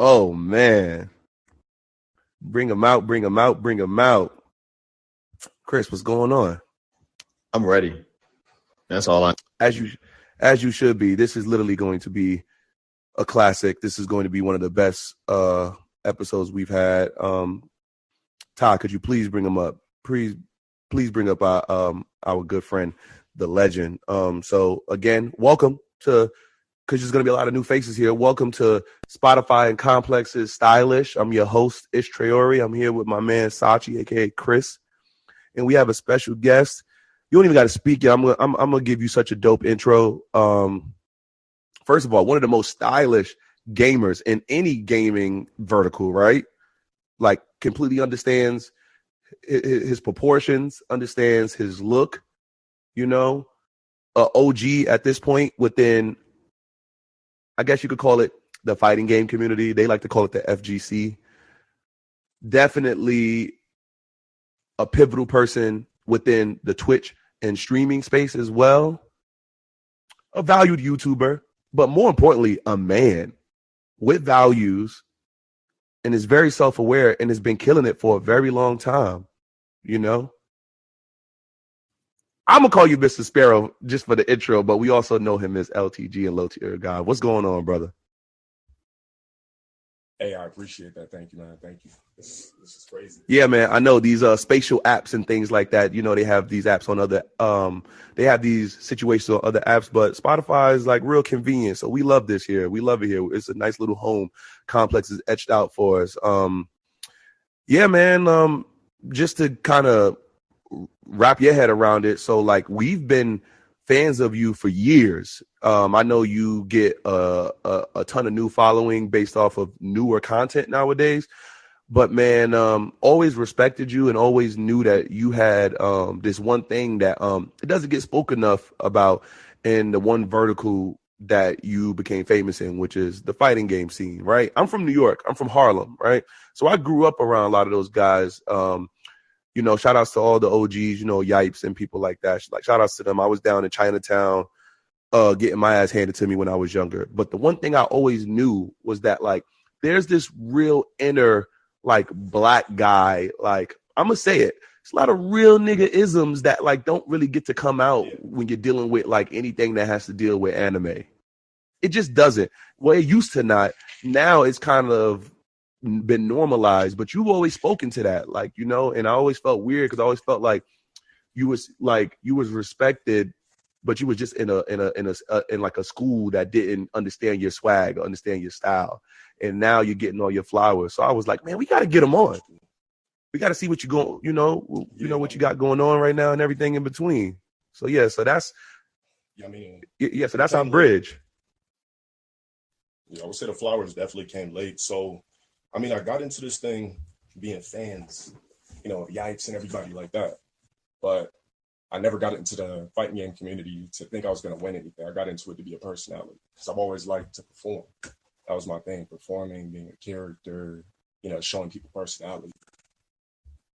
Oh man, bring him out, bring him out, bring him out. Chris, what's going on? I'm ready. That's all I. As you should be. This is literally going to be a classic. This is going to be one of the best episodes we've had. Todd, could you please bring him up? Please bring up our good friend, the legend. So again, welcome to, because there's going to be a lot of new faces here. Welcome to Spotify and Complex's Stylish. I'm your host, Ish Traore. I'm here with my man Sachi, aka Chris, and we have a special guest. You don't even got to speak yet. I'm gonna give you such a dope intro. First of all, one of the most stylish gamers in any gaming vertical, right? Like completely understands his proportions, understands his look, you know, OG at this point within, I guess you could call it the fighting game community. They like to call it the FGC. Definitely a pivotal person within the Twitch and streaming space as well. A valued YouTuber, but more importantly, a man with values and is very self-aware and has been killing it for a very long time, you know? I'm going to call you Mr. Sparrow just for the intro, but we also know him as LTG and LowTierGod. What's going on, brother? Hey, I appreciate that. Thank you, man. Thank you. This is crazy. Yeah, man. I know these spatial apps and things like that. You know, they have these apps on other they have these situations on other apps, but Spotify is like real convenient. So we love this here. We love it here. It's a nice little home. Complex is etched out for us. Yeah, man. Just to kind of wrap your head around it. So like we've been fans of you for years. I know you get a ton of new following based off of newer content nowadays. But man, always respected you and always knew that you had this one thing that it doesn't get spoken enough about in the one vertical that you became famous in, which is the fighting game scene, right? I'm from New York. I'm from Harlem, right? So I grew up around a lot of those guys. You know, shout outs to all the OGs, you know, Yipes and people like that. Like shout outs to them. I was down in Chinatown getting my ass handed to me when I was younger. But the one thing I always knew was that like there's this real inner like black guy, like I'm gonna say it. It's a lot of real nigga isms that like don't really get to come out when you're dealing with like anything that has to deal with anime. It just doesn't. Well, it used to not. Now it's kind of been normalized, but you've always spoken to that, like, you know, and I always felt weird because I always felt like you was respected, but you was just in like a school that didn't understand your swag or understand your style. And now you're getting all your flowers. So I was like, man, we got to get them on. We got to see what you go, you know what you got going on right now and everything in between. So yeah, so that's so that's our bridge. Yeah, I would say the flowers definitely came late. So, I mean, I got into this thing being fans, you know, Yipes and everybody like that. But I never got into the fighting game community to think I was going to win anything. I got into it to be a personality because I've always liked to perform. That was my thing, performing, being a character, you know, showing people personality,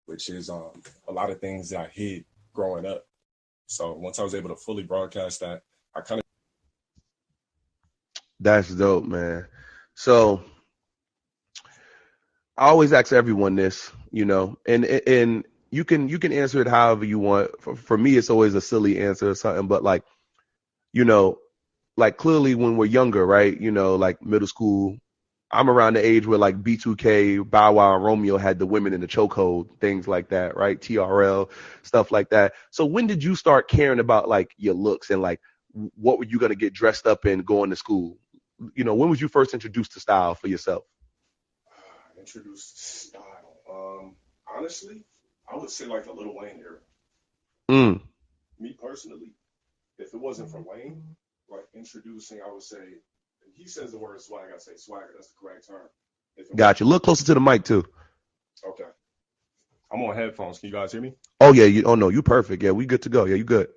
which is a lot of things that I hid growing up. So once I was able to fully broadcast that, I kind of. That's dope, man. So I always ask everyone this, you know, and you can answer it however you want. For me, it's always a silly answer or something, but like, you know, like clearly when we're younger, right? You know, like middle school, I'm around the age where like B2K, Bow Wow, and Romeo had the women in the chokehold, things like that, right? TRL, stuff like that. So when did you start caring about like your looks and like what were you gonna get dressed up in going to school? You know, when was you first introduced to style for yourself? Introduced style. Honestly, I would say like the Lil Wayne era. Mm. Me personally, if it wasn't for Wayne, like introducing, I would say, he says the word swag, I say swagger. That's the correct term. Got you. Look closer to the mic too. Okay. I'm on headphones. Can you guys hear me? Oh yeah. Oh no, you perfect. Yeah, we good to go. Yeah, you good.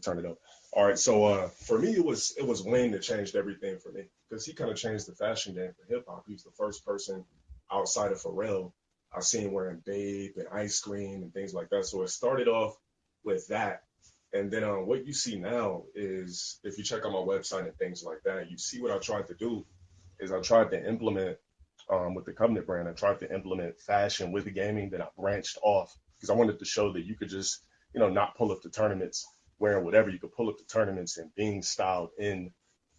Turn it up. All right. So for me, it was Wayne that changed everything for me because he kind of changed the fashion game for hip hop. He was the first person outside of Pharrell I seen wearing Babe and Ice Cream and things like that. So it started off with that. And then what you see now is if you check out my website and things like that, you see what I tried to do is I tried to implement with the Covenant brand and tried to implement fashion with the gaming. Then I branched off because I wanted to show that you could just, not pull up the tournaments wearing whatever. You could pull up the tournaments and being styled in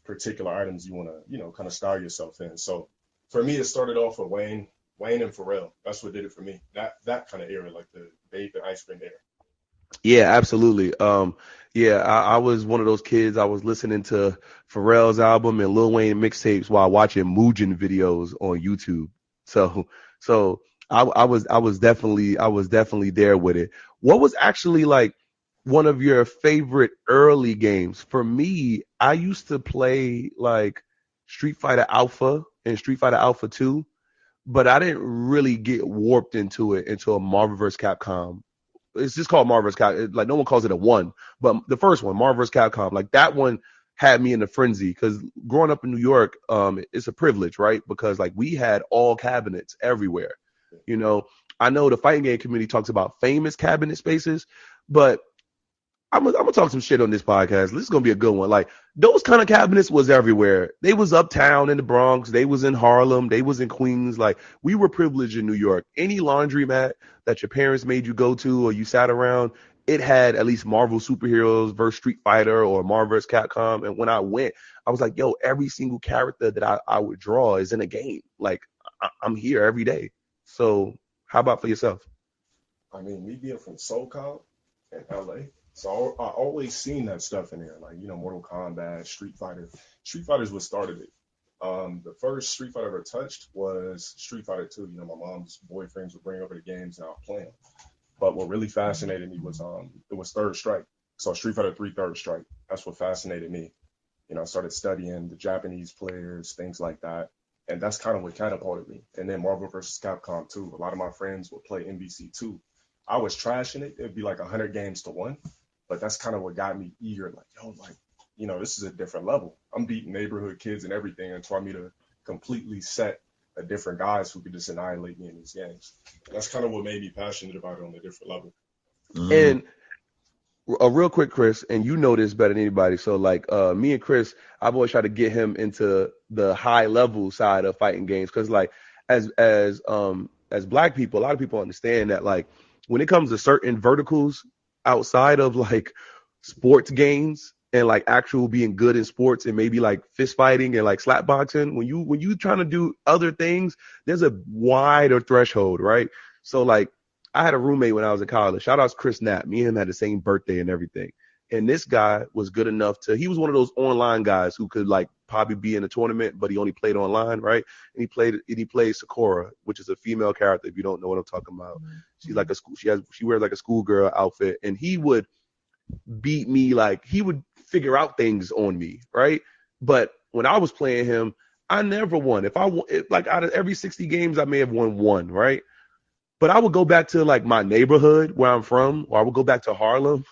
particular items you want to, kind of style yourself in. So for me, it started off with Wayne and Pharrell. That's what did it for me. That kind of era, like the Babe and Ice Cream era. Yeah, absolutely. Yeah, I was one of those kids. I was listening to Pharrell's album and Lil Wayne mixtapes while watching Muujin videos on YouTube. So I was definitely there with it. What was actually like one of your favorite early games? For me, I used to play like Street Fighter Alpha and Street Fighter Alpha 2, but I didn't really get warped into it until Marvel vs. Capcom. It's just called Marvel vs. Capcom. Like no one calls it a one, but the first one, Marvel vs. Capcom, like that one had me in a frenzy because growing up in New York, it's a privilege, right? Because like we had all cabinets everywhere. You know, I know the fighting game community talks about famous cabinet spaces, but I'm gonna talk some shit on this podcast. This is gonna be a good one. Like those kind of cabinets was everywhere. They was uptown in the Bronx. They was in Harlem. They was in Queens. Like we were privileged in New York. Any laundromat that your parents made you go to or you sat around, it had at least Marvel superheroes versus Street Fighter or Marvel vs. Capcom. And when I went, I was like, yo, every single character that I would draw is in a game. Like I'm here every day. So how about for yourself? I mean, me being from SoCal in LA, so I always seen that stuff in there, like Mortal Kombat, Street Fighter. Street Fighter is what started it. The first Street Fighter I ever touched was Street Fighter 2. My mom's boyfriends would bring over the games and I'll play them. But what really fascinated me was it was Third Strike. So Street Fighter 3 Third Strike. That's what fascinated me. I started studying the Japanese players, things like that. And that's kind of what catapulted me. And then Marvel vs. Capcom 2. A lot of my friends would play NBC 2. I was trashing it. It'd be like 100 games to 1. But that's kind of what got me eager. Like, yo, this is a different level. I'm beating neighborhood kids and everything. And trying me to completely set a different guys who could just annihilate me in these games. And that's kind of what made me passionate about it on a different level. And real quick, Chris, and you know this better than anybody. So like me and Chris, I've always tried to get him into the high level side of fighting games because like as Black people, a lot of people understand that like when it comes to certain verticals outside of like sports games and like actual being good in sports and maybe like fist fighting and like slap boxing, when you trying to do other things, there's a wider threshold, right? So like I had a roommate when I was in college. Shout out to Chris Knapp. Me and him had the same birthday and everything. And this guy was good enough he was one of those online guys who could like probably be in a tournament, but he only played online, right? And he played Sakura, which is a female character, if you don't know what I'm talking about. She's like she wears like a schoolgirl outfit, and he would beat me, like he would figure out things on me, right? But when I was playing him, I never won. Like out of every 60 games, I may have won one, right? But I would go back to like my neighborhood where I'm from, or I would go back to Harlem,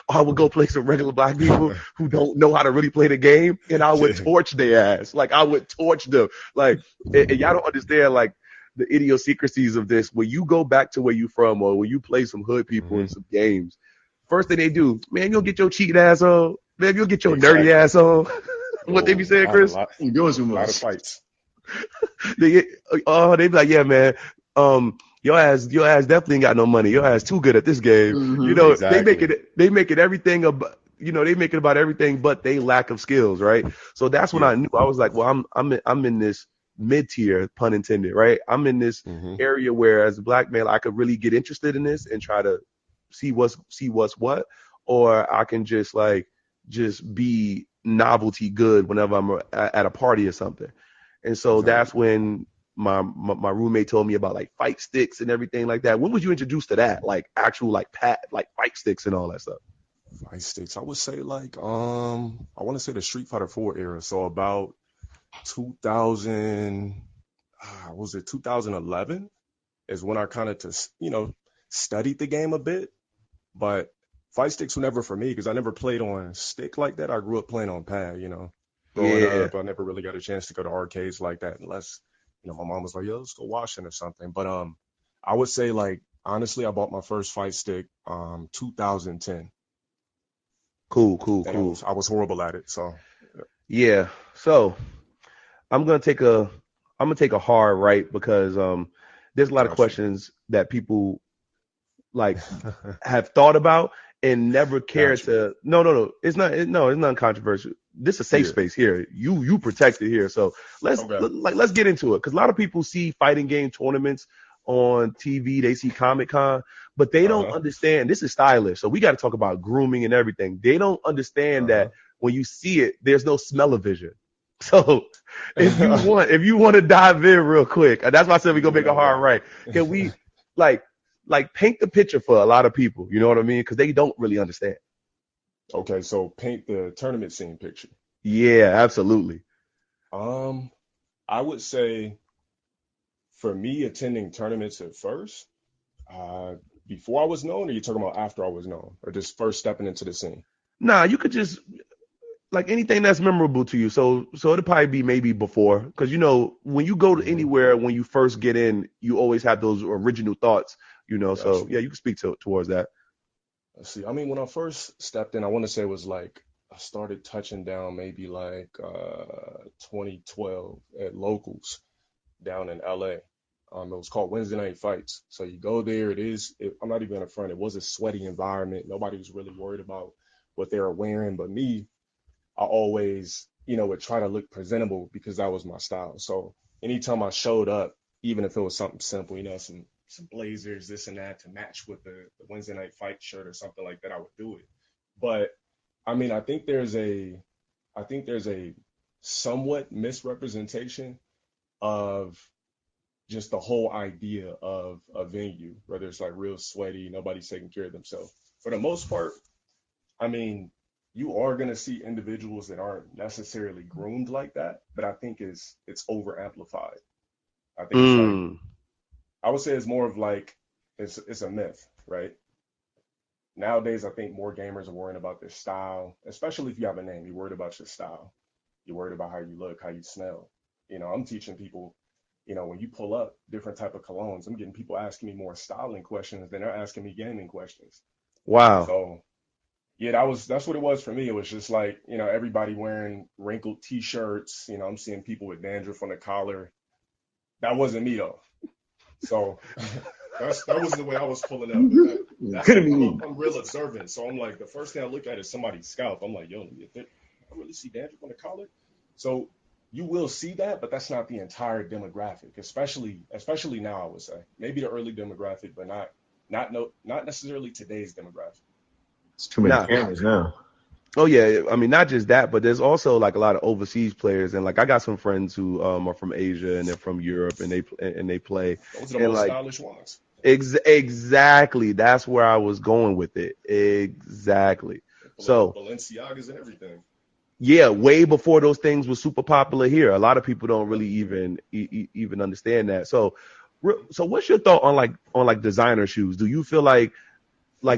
or I would go play some regular Black people who don't know how to really play the game, and I would torch their ass. Like I would torch them. Like, and y'all don't understand like the idiosyncrasies of this. When you go back to where you from, or when you play some hood people in some games, first thing they do, man, you'll get your cheating ass on. Man, you'll get your nerdy ass on. What they be saying, Chris? I'm doing too A lot much. of fights. They be like, yeah, man. Your ass definitely ain't got no money. Your ass too good at this game. Exactly. They make it everything about, they make it about everything but they lack of skills, right? So that's when I knew. I was like, well, I'm in this mid-tier, pun intended, right? I'm in this area where as a Black man I could really get interested in this and try to see what's what, or I can just be novelty good whenever I'm at a party or something. And so that's when my roommate told me about like fight sticks and everything like that. When was you introduced to that? Like actual like fight sticks and all that stuff? Fight sticks. I would say like I want to say the Street Fighter 4 era. So about 2000, was it 2011 is when I kind of studied the game a bit. But fight sticks were never for me because I never played on stick like that. I grew up playing on pad. Growing up, I never really got a chance to go to arcades like that unless my mom was like, yo, let's go washing or something. But I would say like honestly, I bought my first fight stick 2010. Cool. I was horrible at it. So yeah. So I'm gonna take a I'm gonna take a hard right because there's a lot of Gotcha. questions that people like have thought about and never cared Gotcha. to. No, it's not. It's not controversial. This is a safe Yeah. space here. You protect it here. So Okay. let's get into it because a lot of people see fighting game tournaments on TV. They see Comic Con, but they don't Uh-huh. understand. This is stylish, so we got to talk about grooming and everything. They don't understand that when you see it, there's no smell-o-vision. So if you want to dive in real quick, and that's why I said we We gonna doing make a that hard right. right. Can we like paint the picture for a lot of people? You know what I mean? Because they don't really understand. Okay, so paint the tournament scene picture. Yeah, absolutely. Um, I would say for me attending tournaments at first, uh, before I was known, or you talking about after I was known, or just first stepping into the scene? Nah, you could just like anything that's memorable to you. So it'll probably be maybe before, because you know when you go to Hmm. anywhere when you first get in, you always have those original thoughts. You know, so Gotcha. yeah, you can speak towards that. Let's see. I mean, when I first stepped in, I want to say it was like I started touching down maybe like 2012 at locals down in LA. It was called Wednesday Night Fights. So you go there. I'm not even in front. It was a sweaty environment. Nobody was really worried about what they were wearing. But me, I always, would try to look presentable because that was my style. So anytime I showed up, even if it was something simple, some blazers, this and that to match with the Wednesday Night Fight shirt or something like that, I would do it. But I mean, I think there's a somewhat misrepresentation of just the whole idea of a venue, whether it's like real sweaty, nobody's taking care of themselves. For the most part, I mean, you are gonna see individuals that aren't necessarily groomed like that, but I think it's over amplified. I think it's like Mm. I would say it's more of like it's a myth, right? Nowadays, I think more gamers are worrying about their style, especially if you have a name. You're worried about your style. You're worried about how you look, how you smell. I'm teaching people, when you pull up different type of colognes, I'm getting people asking me more styling questions than they're asking me gaming questions. Wow. So yeah, that's what it was for me. It was just like, everybody wearing wrinkled t-shirts. I'm seeing people with dandruff on the collar. That wasn't me though. So that wasn't the way I was pulling up. But that's Couldn't the be me. I'm real observant. So I'm like the first thing I look at is somebody's scalp. I'm like, yo, I really see dandruff on the collar. So you will see that, but that's not the entire demographic, especially now, I would say. Maybe the early demographic, but not necessarily today's demographic. It's too many Nah. cameras now. Oh yeah, I mean not just that, but there's also like a lot of overseas players, and like I got some friends who are from Asia and they're from Europe, and they play, Those are the and most like stylish ones. exactly that's where I was going with it. Exactly. They pull up with So Balenciagas and everything. yeah, way before those things were super popular here. A lot of people don't Yep. really even understand that. So what's your thought on like designer shoes? Do you feel like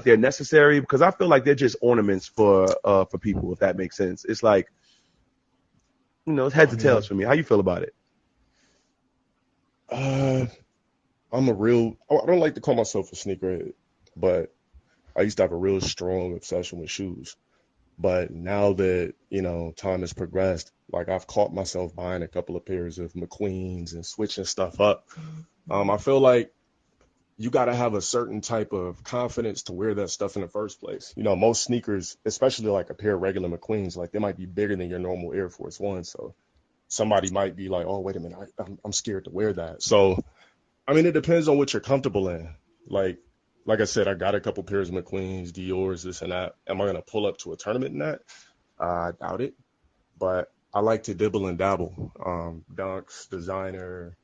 they're necessary? Because I feel like they're just ornaments for people, if that makes sense. It's like, it's heads I and tails mean, for me. How you feel about it? uh, I don't like to call myself a sneakerhead, but I used to have a real strong obsession with shoes. But now that, time has progressed, like I've caught myself buying a couple of pairs of McQueens and switching stuff up. I feel like you got to have a certain type of confidence to wear that stuff in the first place. Most sneakers, especially like a pair of regular McQueens, like they might be bigger than your normal Air Force One. So somebody might be like, oh, wait a minute, I'm scared to wear that. So, I mean, it depends on what you're comfortable in. Like, like I said, I got a couple pairs of McQueens, Dior's, this and that. Am I gonna pull up to a tournament in that? I doubt it. But I like to dibble and dabble. Dunks, designer.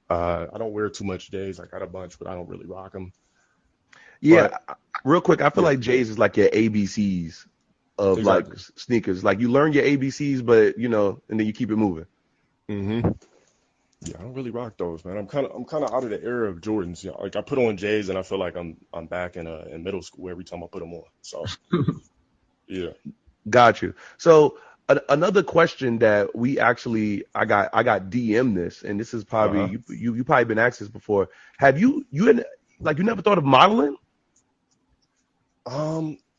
I don't wear too much J's. I got a bunch, but I don't really rock them. Yeah, But real quick, I feel yeah, like J's is like your ABCs of like exactly. sneakers. Like you learn your ABCs, but and then you keep it moving. Hmm. Yeah, I don't really rock those, man. I'm kind of out of the era of Jordans. Like I put on J's and I feel like I'm back in middle school every time I put them on. So yeah. Got you. So another question that we actually I got DM this, and this is probably Uh-huh. you probably been asked this before. Have you never thought of modeling?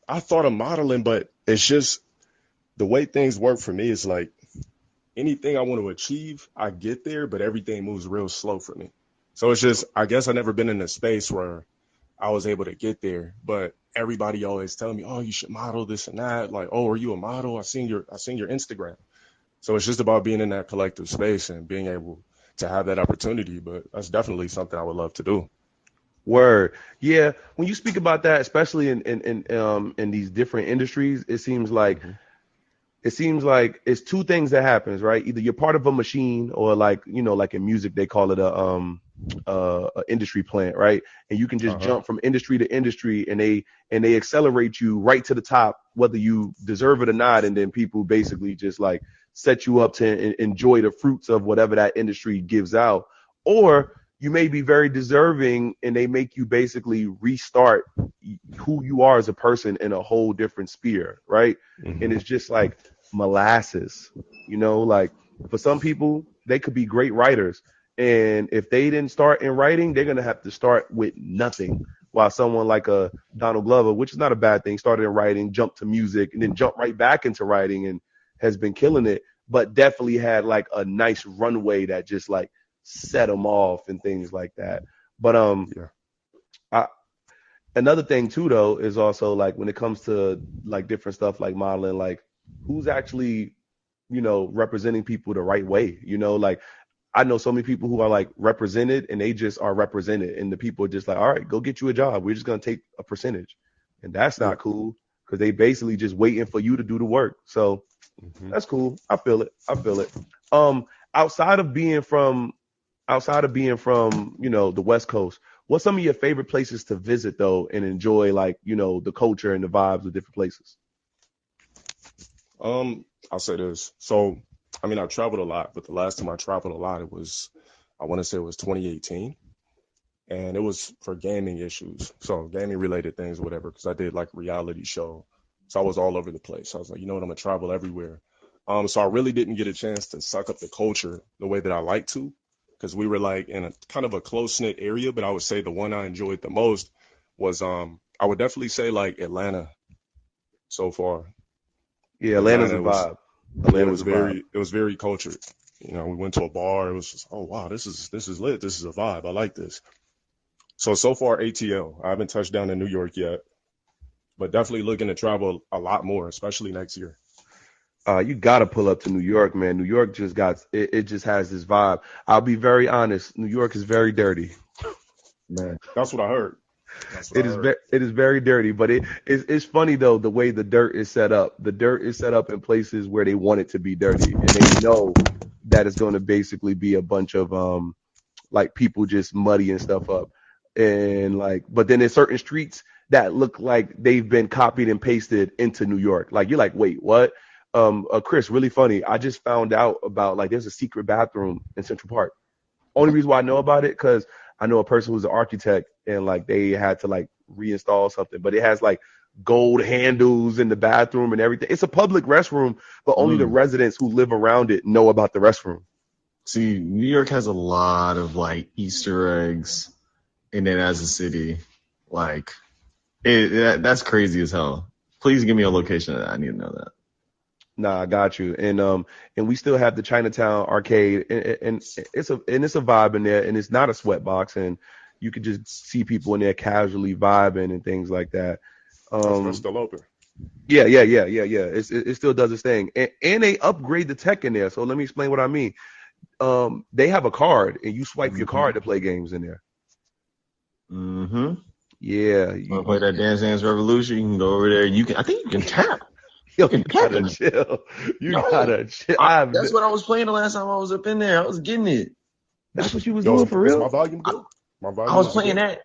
I thought of modeling, but it's just the way things work for me is like anything I want to achieve, I get there, but everything moves real slow for me. So it's just, I guess I never been in a space where I was able to get there, but everybody always tell me, oh, you should model this and that. Like, oh, are you a model? I seen your Instagram. So it's just about being in that collective space and being able to have that opportunity. But that's definitely something I would love to do. Word. Yeah. When you speak about that, especially in these different industries, Mm-hmm. it seems like it's two things that happens, right? Either you're part of a machine or like, like in music, they call it a industry plant, right? And you can just Uh-huh. jump from industry to industry and they accelerate you right to the top, whether you deserve it or not. And then people basically just like set you up to enjoy the fruits of whatever that industry gives out. Or you may be very deserving and they make you basically restart who you are as a person in a whole different sphere, right? And Mm-hmm. it's just like molasses, like for some people, they could be great writers. And if they didn't start in writing, they're going to have to start with nothing. While someone like a Donald Glover, which is not a bad thing, started in writing, jumped to music, and then jumped right back into writing and has been killing it, but definitely had like a nice runway that just like set them off and things like that. But Yeah. I, another thing too though is also like when it comes to like different stuff like modeling, like who's actually representing people the right way, like I know so many people who are like represented and they just are represented and the people are just like, all right, go get you a job, we're just going to take a percentage, and that's Yeah. not cool because they basically just waiting for you to do the work. So Mm-hmm. that's cool. I feel it. um outside of being from the West Coast, what's some of your favorite places to visit though and enjoy, like, the culture and the vibes of different places? I'll say this. So, I mean, I traveled a lot, but the last time I traveled a lot, I want to say it was 2018. And it was for gaming issues. So, gaming related things, whatever, because I did like a reality show. So, I was all over the place. I was like, you know what, I'm going to travel everywhere. So, I really didn't get a chance to suck up the culture the way that I like to, because we were like in a kind of a close knit area. But I would say the one I enjoyed the most was, I would definitely say like Atlanta so far. Yeah, Atlanta's a Atlanta was vibe. Atlanta's a vibe. it was very cultured. You know, we went to a bar. It was just, oh wow, this is lit. This is a vibe. I like this. So far ATL. I haven't touched down in New York yet, but definitely looking to travel a lot more, especially next year. You gotta pull up to New York, man. New York just got it just has this vibe. I'll be very honest, New York is very dirty. Man, That's what I heard. That's what I heard. It is very dirty, but it's funny though the way the dirt is set up. The dirt is set up in places where they want it to be dirty, and they know that it's going to basically be a bunch of like people just muddying stuff up, and like, but then there's certain streets that look like they've been copied and pasted into New York. Like you're like, wait, what? Chris, really funny. I just found out about like there's a secret bathroom in Central Park. Only reason why I know about it because I know a person who's an architect and like they had to like reinstall something, but it has like gold handles in the bathroom and everything. It's a public restroom, but only the mm. residents who live around it know about the restroom. See, New York has a lot of like Easter eggs in it as a city. Like, that's crazy as hell. Please give me a location of that. I need to know that. Nah, I got you. And we still have the Chinatown arcade, and it's a vibe in there, and it's not a sweat box, and you could just see people in there casually vibing and things like that. That's Um, still open. yeah. It still does its thing, and they upgrade the tech in there. So let me explain what I mean. They have a card, and you swipe your Mm-hmm. card to play games in there. Mm-hmm. Yeah, Want to play that Dance Dance Revolution? You can go over there. You can. I think you can tap. You yo, you can tap gotta in it. chill. You No, gotta chill. I've that's what I was playing the last time I was up in there. I was getting it. That's what you was Yo, doing for is my real. volume I, good? My I volume was is it playing good? that.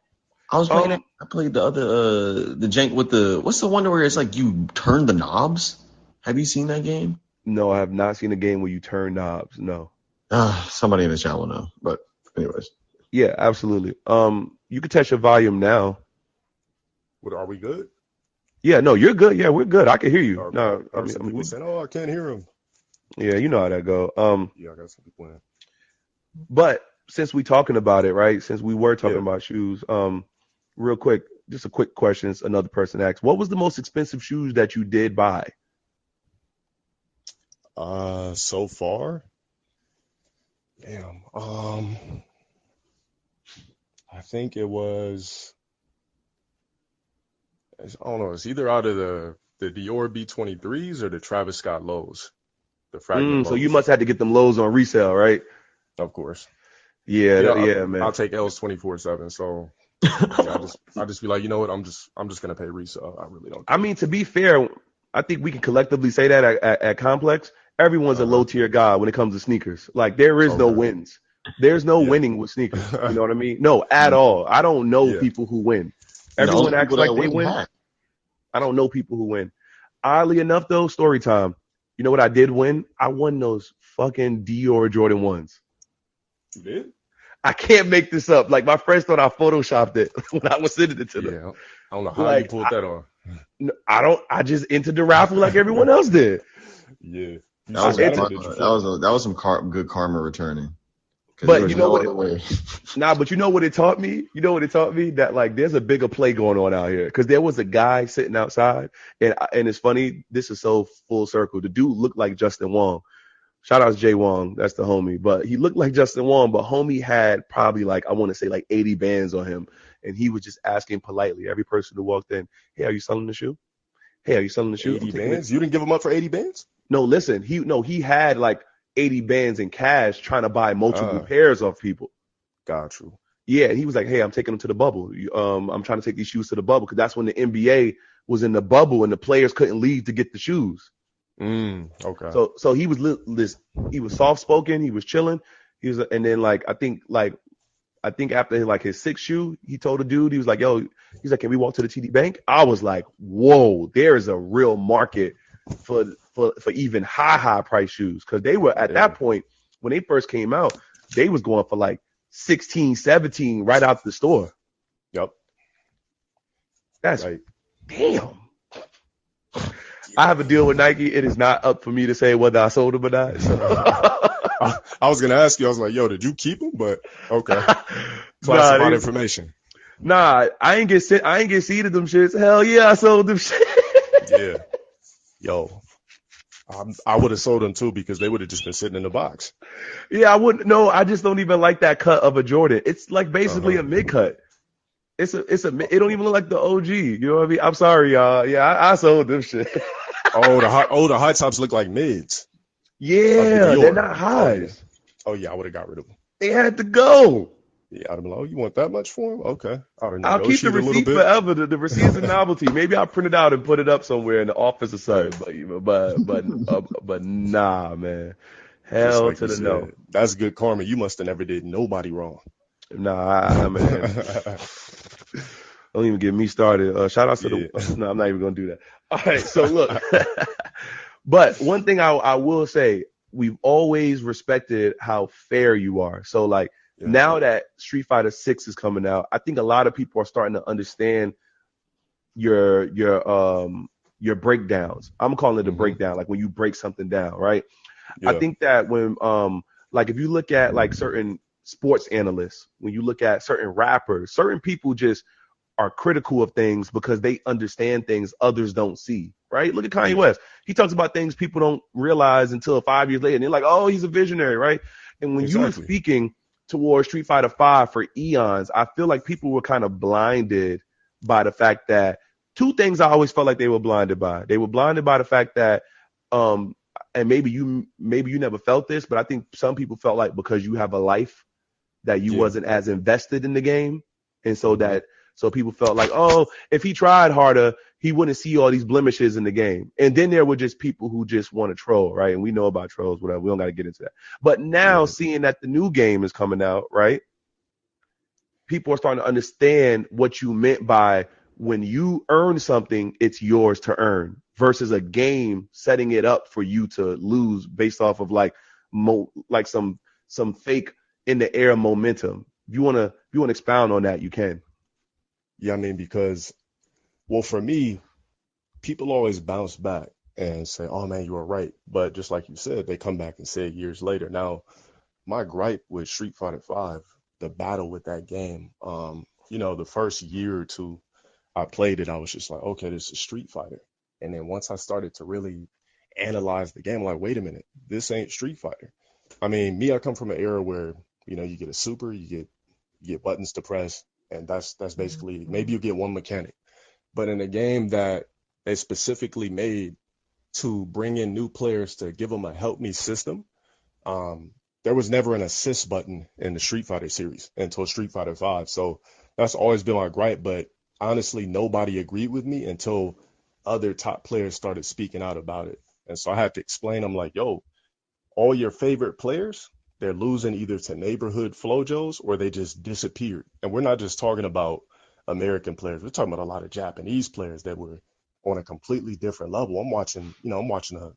I was playing that. Um, I played the other the jank with the what's the one where it's like you turn the knobs? Have you seen that game? no, I have not seen a game where you turn knobs. No. Somebody in the chat will know. But anyways. Yeah, absolutely. You can test your volume now. What, are we good? Yeah, no, you're good. Yeah, we're good. I can hear you. Okay. No, There were some people saying, "Oh, I can't hear him." yeah, you know how that go. Yeah, I got some people in. But since we talking about it, right? Since we were talking Yeah. about shoes, real quick, just a quick question. Another person asked, what was the most expensive shoes that you did buy? So far, damn. I think it was. I don't know. It's either out of the Dior B23s or the Travis Scott lows, the fragment So you lows, must have to get them lows on resale, right? of course. Yeah, Yeah, yeah, man. I'll take L's 24/7. So yeah, I just be like, you know what? I'm just gonna pay resale. I really don't I care. mean, to be fair, I think we can collectively say that at Complex, everyone's a Uh-huh. low tier god when it comes to sneakers. Like there is no Okay. wins. There's no Yeah. winning with sneakers. You know what I mean? No, at all. I don't know Yeah. people who win. The Everyone only acts people that like they win win. hack. I don't know people who win. Oddly enough, though, story time. You know what I did win? I won those fucking Dior Jordan 1s. You did? I can't make this up. Like my friends thought I photoshopped it when I was sending it to them. Yeah. I don't know how you Like pulled that on. I don't. I just entered the raffle like everyone else did. Yeah. You That I was sent some that entered, or did you flip it? that was some good karma returning. Because there but was you know no what? other way. But you know what it taught me? You know what it taught me? That like there's a bigger play going on out here. Because there was a guy sitting outside, and it's funny. This is so full circle. The dude looked like Justin Wong. Shout out to Jay Wong, that's the homie. But he looked like Justin Wong, but homie had probably like I want to say like 80 bands on him, and he was just asking politely every person who walked in, "Hey, are you selling the shoe? Hey, are you selling the shoe? I'm 80 taking it." bands? You didn't give them up for 80 bands? No, listen, he had like 80 bands in cash trying to buy multiple Ah, pairs off people. got you. Yeah, and he was like, "Hey, I'm taking them to the bubble. I'm trying to take these shoes to the bubble because that's when the NBA was in the bubble and the players couldn't leave to get the shoes." Okay. So he was he was soft spoken, he was chilling. He was, and then I think after like his sixth shoe, he told the dude, he was like, "Yo," he's like, "Can we walk to the TD Bank?" I was like, "Whoa, there is a real market for even high price shoes," because they were at Yeah. that point when they first came out, they was going for like 16, 17 right out the store. Yep. That's Right. damn. I have a deal with Nike. It is not up for me to say whether I sold them or not. So. I was gonna ask you. I was like, "Yo, did you keep them?" But okay, Nah, classified information. I ain't get seeded them shits. Hell yeah, I sold them shit. Yeah. Yo, I would have sold them too because they would have just been sitting in the box. Yeah, I wouldn't. No, I just don't even like that cut of a Jordan. It's like basically Uh-huh. a mid cut. It don't even look like the OG. You know what I mean? I'm sorry, y'all. Yeah, I sold them shit. The high tops look like mids of the Yeah, they're Dior. not Oh yeah. highs. Oh yeah, I would have got rid of them. They had to go. Yeah, I'd have been like, "Oh, you want that much for them? Okay." I'd have I'll keep the negotiated a little receipt bit. forever. The receipt is a novelty. Maybe I'll print it out and put it up somewhere in the office or Hey, something. But nah, man. just Hell like to you the no. said, that's good karma. You must have never did nobody wrong. Nah, man. Don't even get me started. Shout out to Yeah. no, I'm not even gonna do that. All right, so look. But one thing I will say, we've always respected how fair you are. So like Yeah. now that Street Fighter 6 is coming out, I think a lot of people are starting to understand your breakdowns. I'm calling it a Mhm. breakdown, like when you break something down, right? I Yeah. think that when like if you look at like certain sports analysts, when you look at certain rappers, certain people just are critical of things because they understand things others don't see, right? Look at Kanye Yeah. West. He talks about things people don't realize until 5 years later. And they're like, oh, he's a visionary, right? And when you were Exactly. speaking towards Street Fighter 5 for eons, I feel like people were kind of blinded by the fact that two things I always felt like they were blinded by. They were blinded by the fact that and maybe you never felt this, but I think some people felt like because you have a life that you Yeah. wasn't as invested in the game. And so Mhm. so people felt like, oh, if he tried harder, he wouldn't see all these blemishes in the game. And then there were just people who just want to troll, right? And we know about trolls, whatever. We don't got to get into that. But now Yeah. seeing that the new game is coming out, right? People are starting to understand what you meant by when you earn something, it's yours to earn versus a game setting it up for you to lose based off of like like some fake in the air momentum. If you wanna expound on that, you can. Yeah. I mean, because well, for me, people always bounce back and say, "Oh man, you were right." But just like you said, they come back and say it years later. Now, my gripe with Street Fighter Five, the battle with that game, the first year or two I played it, I was just like, okay, this is Street Fighter. And then once I started to really analyze the game. I'm like, wait a minute, this ain't Street Fighter. I mean, me, I come from an era where, you get a super, you get buttons to press, and that's basically, maybe you get one mechanic. But in a game that is specifically made to bring in new players to give them a help me system, there was never an assist button in the Street Fighter series until Street Fighter 5. So that's always been my gripe. But honestly, nobody agreed with me until other top players started speaking out about it. And so I had to explain, I'm like, yo, all your favorite players, they're losing either to neighborhood flojos or they just disappeared. And we're not just talking about American players. We're talking about a lot of Japanese players that were on a completely different level. I'm watching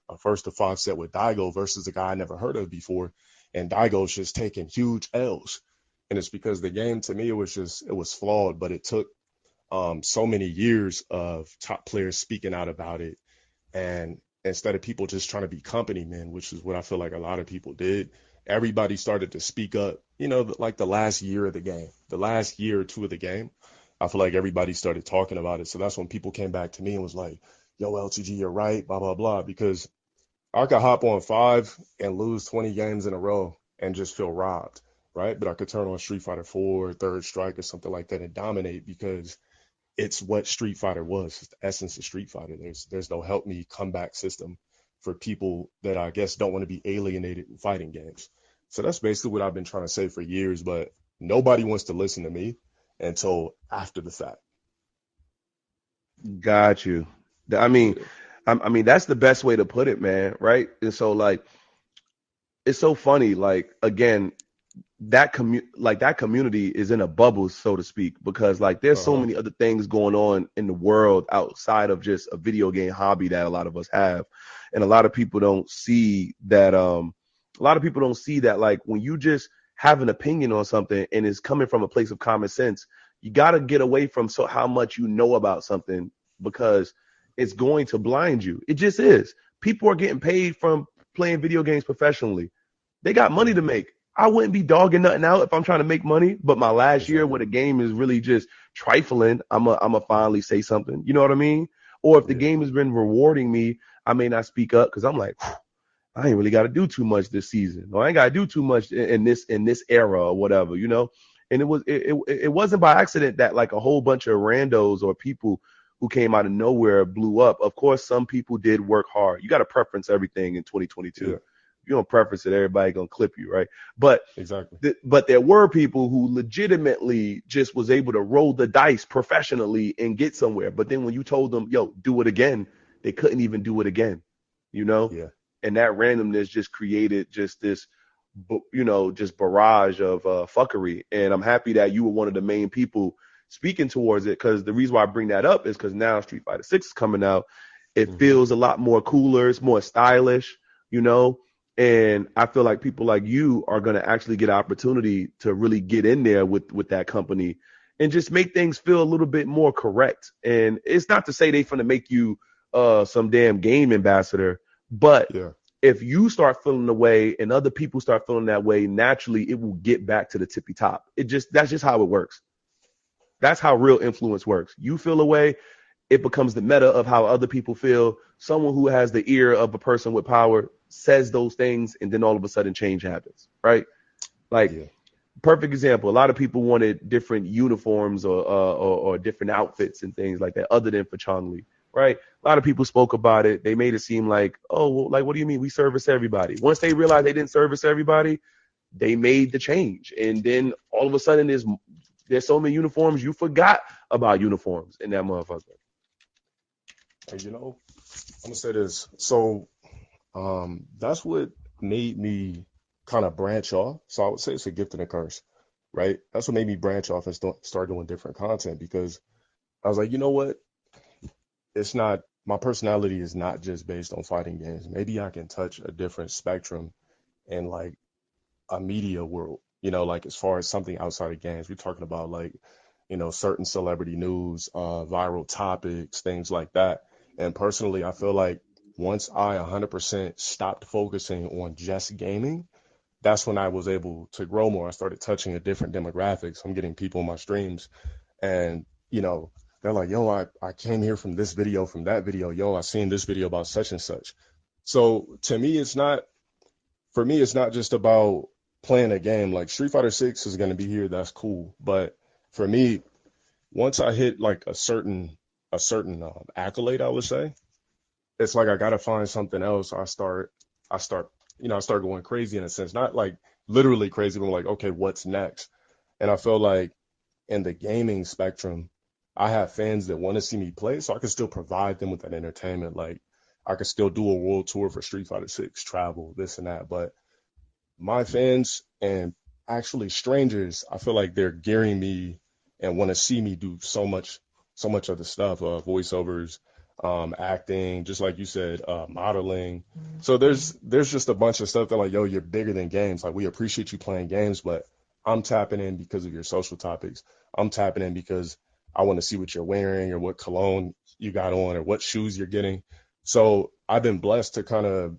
a first to five set with Daigo versus a guy I never heard of before, and Daigo's just taking huge L's. And it's because the game, to me, it was flawed, but it took so many years of top players speaking out about it, and instead of people just trying to be company men, which is what I feel like a lot of people did, everybody started to speak up, like the last year of the game, the last year or two of the game. I feel like everybody started talking about it. So that's when people came back to me and was like, yo, LTG, you're right, blah, blah, blah. Because I could hop on five and lose 20 games in a row and just feel robbed, right? But I could turn on Street Fighter 4, Third Strike, or something like that and dominate because it's what Street Fighter was. It's the essence of Street Fighter. There's no help me comeback system for people that I guess don't want to be alienated in fighting games. So that's basically what I've been trying to say for years, but nobody wants to listen to me until after the fact. Got you. I mean, I mean that's the best way to put it, man. Right? And so like, it's so funny. Like again, that community is in a bubble, so to speak, because like there's so Uh-huh. many other things going on in the world outside of just a video game hobby that a lot of us have, and a lot of people don't see that. A lot of people don't see that like when you just have an opinion on something and it's coming from a place of common sense, you got to get away from how much you know about something because it's going to blind you. It just is. People are getting paid from playing video games professionally. They got money to Mhm. make. I wouldn't be dogging nothing out if I'm trying to make money. But my last year Exactly. where the game is really just trifling, I'm a finally say something. You know what I mean? Or if the Yeah. game has been rewarding me, I may not speak up because I'm like, I ain't really got to do too much this season. Or I ain't got to do too much in this era or whatever, you know. And it wasn't by accident that like a whole bunch of randos or people who came out of nowhere blew up. Of course, some people did work hard. You got to preference everything in 2022. Yeah. If you don't preference it, everybody gonna clip you, right? But Exactly. but there were people who legitimately just was able to roll the dice professionally and get somewhere. But then when you told them, yo, do it again, they couldn't even do it again, you know? Yeah. And that randomness just created just this, just barrage of fuckery. And I'm happy that you were one of the main people speaking towards it because the reason why I bring that up is because now Street Fighter 6 is coming out. It Hmm. feels a lot more cooler, it's more stylish, you know? And I feel like people like you are going to actually get an opportunity to really get in there with that company and just make things feel a little bit more correct. And it's not to say they finna make you some damn game ambassador, but Yeah. if you start feeling the way and other people start feeling that way, naturally it will get back to the tippy top. That's just how it works. That's how real influence works. You feel a way, it becomes the meta of how other people feel. Someone who has the ear of a person with power says those things, and then all of a sudden change happens, right? Like, Yeah. perfect example. A lot of people wanted different uniforms or different outfits and things like that, other than for Chong-Li, right? A lot of people spoke about it. They made it seem like, oh, well, like, what do you mean we service everybody? Once they realized they didn't service everybody, they made the change, and then all of a sudden there's so many uniforms you forgot about uniforms in that motherfucker. And I'm gonna say this. So that's what made me kind of branch off. So I would say it's a gift and a curse, right? That's what made me branch off and start doing different content because I was like, you know what? It's not, my personality is not just based on fighting games. Maybe I can touch a different spectrum in like a media world, like as far as something outside of games. We're talking about like, certain celebrity news, viral topics, things like that. And personally, I feel like once I 100% stopped focusing on just gaming, that's when I was able to grow more. I started touching a different demographics. I'm getting people in my streams and, they're like, yo, I came here from this video, from that video. Yo, I seen this video about such and such. So to me, it's not for me. It's not just about playing a game. Like Street Fighter 6 is going to be here. That's cool. But for me, once I hit like a certain accolade, I would say it's like I gotta find something else. I start going crazy in a sense, not like literally crazy, but I'm like, okay, what's next? And I feel like in the gaming spectrum, I have fans that want to see me play, so I can still provide them with that entertainment. Like I could still do a world tour for Street Fighter 6, travel, this and that. But my fans and actually strangers, I feel like they're gearing me and want to see me do so much other stuff, voiceovers, acting, just like you said, modeling. So there's just a bunch of stuff that like, yo, you're bigger than games. Like we appreciate you playing games, but I'm tapping in because of your social topics. I'm tapping in because I want to see what you're wearing or what cologne you got on or what shoes you're getting. So I've been blessed to kind of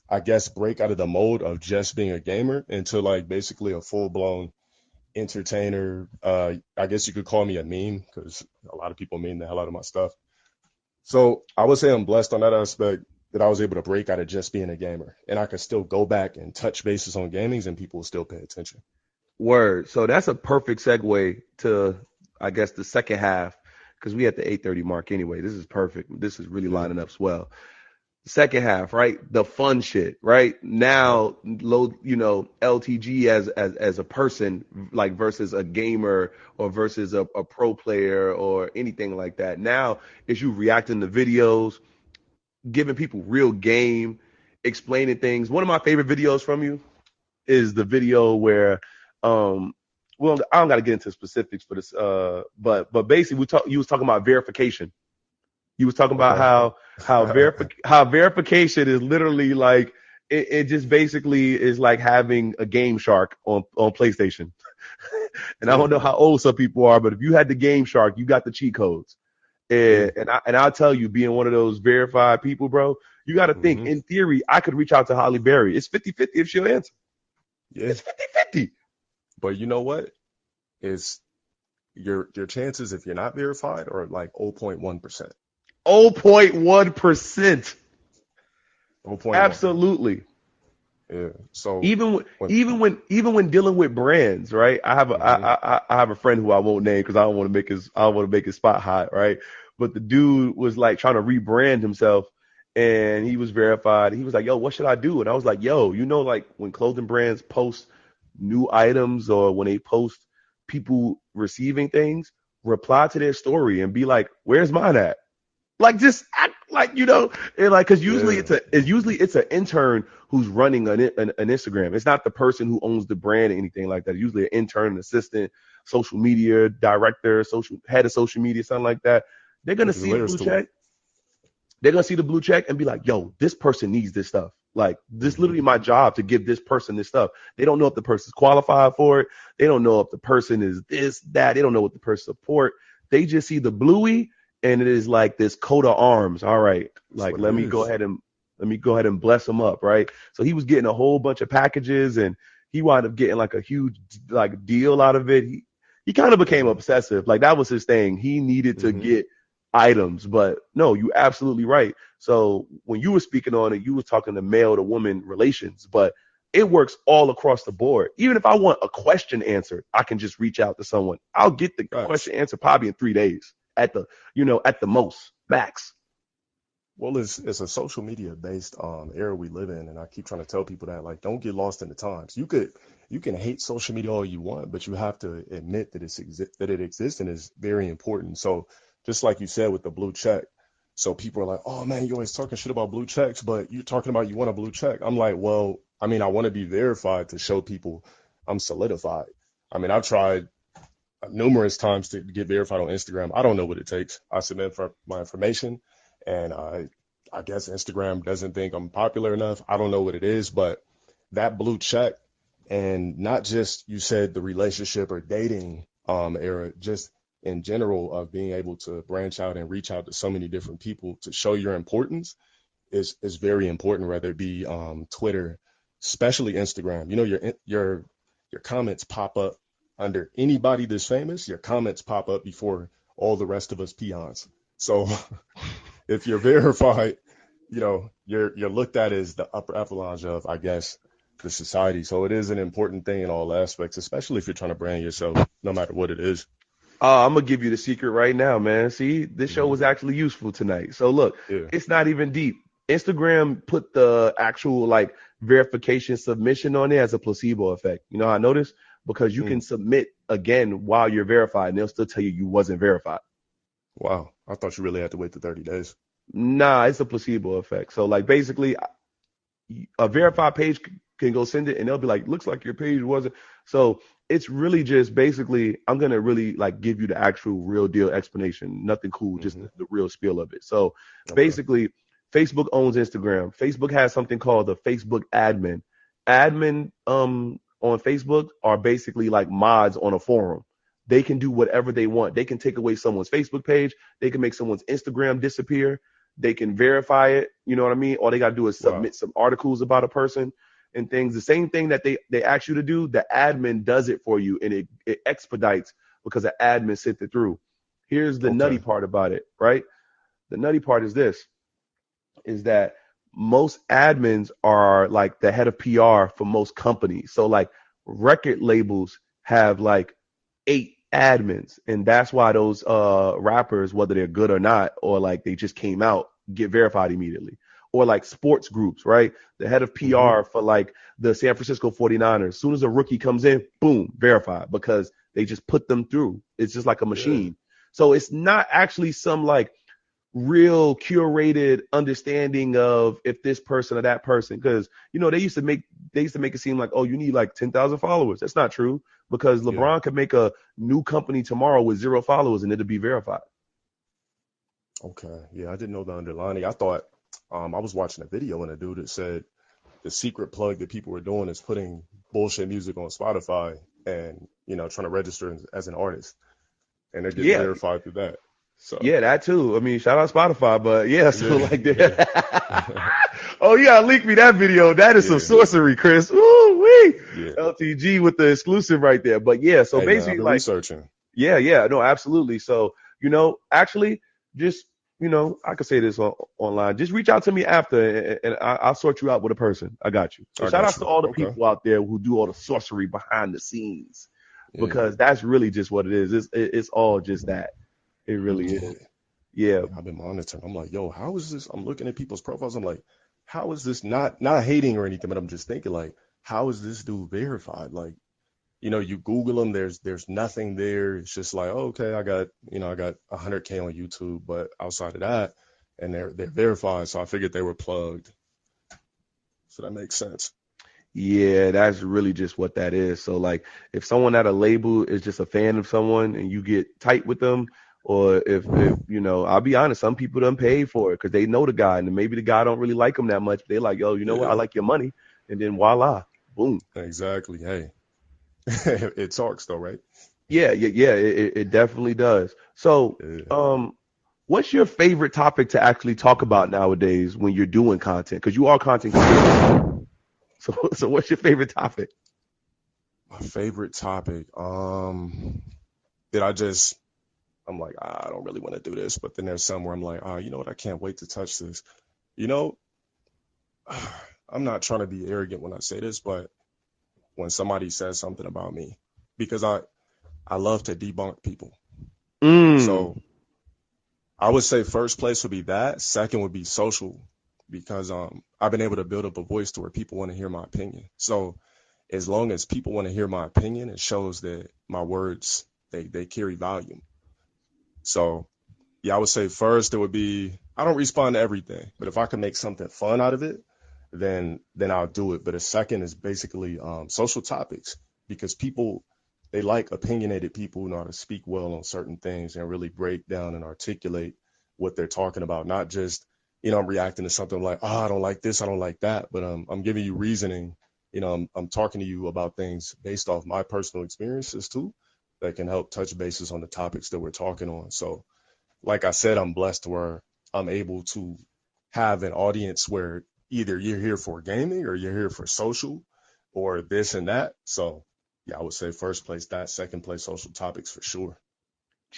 I guess break out of the mode of just being a gamer into like basically a full blown entertainer. I guess you could call me a meme because a lot of people meme the hell out of my stuff. So I would say I'm blessed on that aspect that I was able to break out of just being a gamer and I could still go back and touch bases on gamings and people will still pay attention. Word. So that's a perfect segue to, I guess, the second half because we at the 8:30 mark anyway. This is perfect. This is really Yeah. lining up swell. Second half, right? The fun shit, right? Yep. Now, low, LTG as a person, like versus a gamer or versus a pro player or anything like that. Now, is you reacting to videos, giving people real game, explaining things. One of my favorite videos from you is the video where, um, well, I don't got to get into specifics for this, but basically, you was talking about verification. You was talking about Okay. how verification is literally like it just basically is like having a Game Shark on PlayStation. And I Yeah. don't know how old some people are, but if you had the Game Shark, you got the cheat codes. Yeah. And I'll tell you, being one of those verified people, bro, you got to think. Hmm. In theory, I could reach out to Holly Berry. It's 50-50 if she'll answer. Yeah. It's 50-50. But you know what? Is your chances if you're not verified are like 0.1%. 0.1%. 0.1. Absolutely. Yeah. So even when even when dealing with brands, right? hmm I have a friend who I won't name because I don't want to make his spot hot, right? But the dude was like trying to rebrand himself, and he was verified. He was like, "Yo, what should I do?" And I was like, "Yo, like when clothing brands post new items or when they post people receiving things, reply to their story and be like, 'Where's mine at?'" Like just act like and like because usually yeah, it's an intern who's running an Instagram. It's not the person who owns the brand or anything like that. It's usually an intern, an assistant, social media director, social head of social media, something like that. They're gonna there's see the layers blue to it. check. They're gonna see the blue check and be like, "Yo, this person needs this stuff." Like this, Hmm. literally my job to give this person this stuff. They don't know if the person's qualified for it. They don't know if the person is this, that. They don't know what the person support. They just see the bluey, and it is like this coat of arms. All right, That's like what it is. let me go ahead and bless them up, right? So he was getting a whole bunch of packages, and he wound up getting like a huge like deal out of it. He kind of became Hmm. obsessive. Like that was his thing. He needed to Hmm. get items, but no, you absolutely right. So when you were speaking on it, you were talking to male to woman relations, but it works all across the board. Even if I want a question answered, I can just reach out to someone. I'll get the Facts. question answered probably in 3 days at at the most max. Well, it's a social media based era we live in, and I keep trying to tell people that like don't get lost in the times. You can hate social media all you want, but you have to admit that that it exists and is very important. So just like you said with the blue check, so people are like, oh man, you always talking shit about blue checks, but you're talking about you want a blue check. I'm like, well, I mean, I want to be verified to show people I'm solidified. I mean, I've tried numerous times to get verified on Instagram. I don't know what it takes. I submit for my information, and I guess Instagram doesn't think I'm popular enough. I don't know what it is, but that blue check, and not just you said the relationship or dating era, just in general of being able to branch out and reach out to so many different people to show your importance is very important. Whether it be Twitter, especially Instagram, your comments pop up under anybody that's famous. Your comments pop up before all the rest of us peons. So if you're verified, you're looked at as the upper echelon of, I guess, the society. So it is an important thing in all aspects, especially if you're trying to brand yourself, no matter what it is. I'm gonna give you the secret right now, man. See, this show was Hmm. actually useful tonight. So look, Yeah. it's not even deep. Instagram put the actual like verification submission on there as a placebo effect. You know how I noticed? Because you can Mm. submit again while you're verified, and they'll still tell you wasn't verified. Wow. I thought you really had to wait the 30 days. Nah, it's a placebo effect. So like basically a verified page can go send it and they'll be like, looks like your page wasn't. So it's really just basically, I'm gonna really like give you the actual real deal explanation. Nothing cool, just Hmm. the real spiel of it. So Okay. basically, Facebook owns Instagram. Facebook has something called the Facebook admin. Admin on Facebook are basically like mods on a forum. They can do whatever they want. They can take away someone's Facebook page. They can make someone's Instagram disappear. They can verify it. You know what I mean? All they got to do is Wow. submit some articles about a person and things. The same thing that they ask you to do, the admin does it for you, and it expedites because the admin sent it through. Here's the nutty Okay. part about it, right? The nutty part is this: is that most admins are like the head of PR for most companies. So like record labels have like 8 admins, and that's why those rappers, whether they're good or not, or like they just came out, get verified immediately. Or like sports groups, right? The head of Hmm. PR for like the San Francisco 49ers, as soon as a rookie comes in, boom, verified because they just put them through. It's just like a Yeah. machine. So it's not actually some like real curated understanding of if this person or that person, because they used to make it seem like, oh, you need like 10,000 followers. That's not true, because Yeah. LeBron could make a new company tomorrow with 0 followers and it'll be verified. Okay. Yeah, I didn't know the underlining. I thought I was watching a video and a dude that said the secret plug that people were doing is putting bullshit music on Spotify and, trying to register as an artist and they're getting Yeah, verified through that. So, yeah, that too. I mean, shout out Spotify, but yeah, so yeah, like yeah, that. Oh, you gotta link me that video. That is some yeah, sorcery, Chris. Ooh, wee. yeah. LTG with the exclusive right there. But yeah, so Hey, man, I've basically, been like, researching. yeah, yeah, no, absolutely. So, actually, just, I could say this online. Just reach out to me after, and I'll sort you out with a person. I got you. So, I shout got outs to you. all the Okay. people out there who do all the sorcery behind the scenes, Yeah, because that's really just what it is. It's all just that. It really yeah, is. Yeah. yeah. I've been monitoring. I'm like, yo, how is this? I'm looking at people's profiles. I'm like, how is this not hating or anything, but I'm just thinking like, how is this dude verified? Like, you Google them, there's nothing there. It's just like, oh, okay, I got 100K on YouTube, but outside of that, and they're verified, so I figured they were plugged. So that makes sense. Yeah, that's really just what that is. So like if someone at a label is just a fan of someone and you get tight with them, or if I'll be honest, some people done pay for it because they know the guy and maybe the guy don't really like him that much. But they're like, yo, you know what? I Yeah, like your money. And then voila, boom. exactly. Hey, it talks though, right? Yeah, yeah, yeah, it definitely does. So, Yeah. um, what's your favorite topic to actually talk about nowadays when you're doing content? Because you are content creator. So what's your favorite topic? My favorite topic. Did I just? I'm like, I don't really want to do this, but then there's some where I'm like, you know what? I can't wait to touch this. You know, I'm not trying to be arrogant when I say this, but when somebody says something about me, because I love to debunk people. Mm. So I would say first place would be that. Second would be social, because I've been able to build up a voice to where people want to hear my opinion. So as long as people want to hear my opinion, it shows that my words they carry volume. So yeah, I would say first it would be, I don't respond to everything, but if I can make something fun out of it, then I'll do it. But a second is basically social topics, because people, they like opinionated people who know how to speak well on certain things and really break down and articulate what they're talking about. Not just, I'm reacting to something like, oh, I don't like this, I don't like that, but I'm giving you reasoning. I'm talking to you about things based off my personal experiences too, that can help touch bases on the topics that we're talking on. So like I said, I'm blessed where I'm able to have an audience where either you're here for gaming or you're here for social or this and that. So yeah, I would say first place that, second place social topics for sure.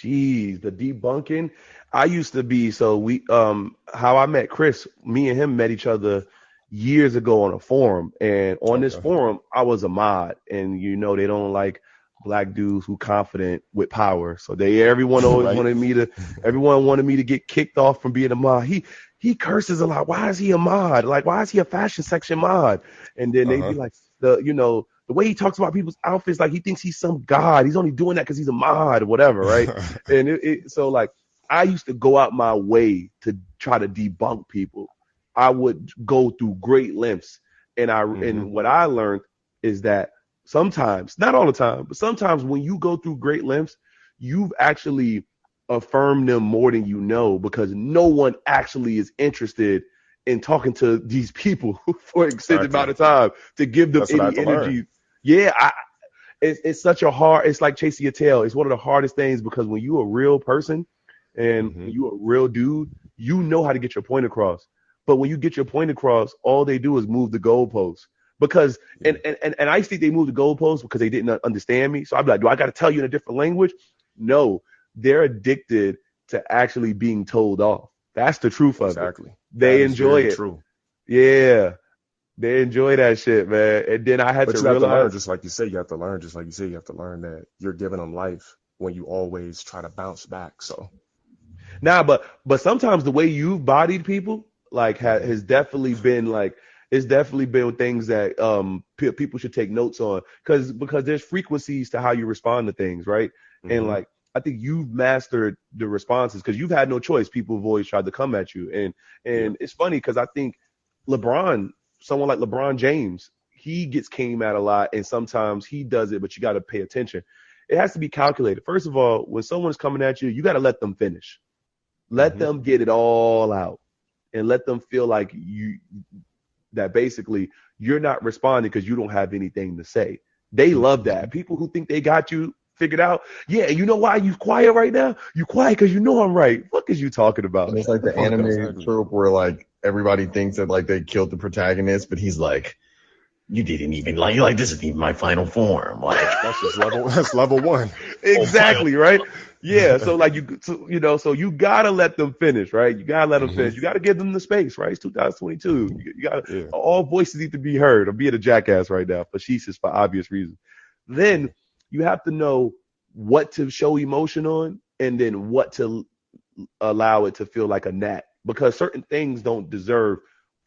Geez, the debunking. I used to be so we how I met Chris, me and him met each other years ago on a forum. And on this Okay. forum, I was a mod. And you know they don't like black dudes who confident with power. So Right. everyone wanted me to get kicked off from being a mod. He curses a lot. Why is he a mod? Like, why is he a fashion section mod? And then they'd be Uh-huh. like, the way he talks about people's outfits, like he thinks he's some god. He's only doing that because he's a mod or whatever, right? And so like I used to go out my way to try to debunk people. I would go through great lengths, and Mm-hmm. what I learned is that sometimes, not all the time, but sometimes when you go through great lengths, you've actually affirmed them more than you know, because no one actually is interested in talking to these people for an extended Exactly. amount of time to give them That's what I had any to learn. energy. Yeah, it's such a hard. It's like chasing your tail. It's one of the hardest things, because when you're a real person and Mm-hmm. when you're a real dude, you know how to get your point across. But when you get your point across, all they do is move the goalposts. Because Yeah. and I think they moved the goalposts because they didn't understand me. So I'm like, do I got to tell you in a different language? No, they're addicted to actually being told off. That's the truth of it. Exactly. That They is enjoy very it. true. Yeah, they enjoy that shit, man. And then I had But to you have to learn, realize. just like you say, you have to learn, just like you say, you have to learn that you're giving them life when you always try to bounce back. So, Nah, but sometimes the way you've bodied people like mm-hmm. has definitely been like it's definitely been things that people should take notes on, because there's frequencies to how you respond to things, right? And Mm-hmm. like I think you've mastered the responses because you've had no choice. People have always tried to come at you, and Yeah. it's funny because I think LeBron, someone like LeBron James, he gets came at a lot, and sometimes he does it, but you got to pay attention. It has to be calculated. First of all, when someone's coming at you, you got to let them finish. Let Mm-hmm. them get it all out, and let them feel like that basically you're not responding because you don't have anything to say. They love that. People who think they got you figured out. Yeah, you know why you quiet right now? You quiet because you know I'm right. What is you talking about? And it's like The the fuck up. anime Exactly. trope where like everybody thinks that like they killed the protagonist, but he's like, you didn't even like this isn't even my final form. Like, That's just level. That's level one. Exactly, right? Yeah. So like so you gotta let them finish, right? You gotta let them Mm-hmm. finish. You gotta give them the space, right? It's 2022. You gotta Yeah. all voices need to be heard. I'm being a jackass right now, facetious for obvious reasons. Then you have to know what to show emotion on, and then what to allow it to feel like a gnat, because certain things don't deserve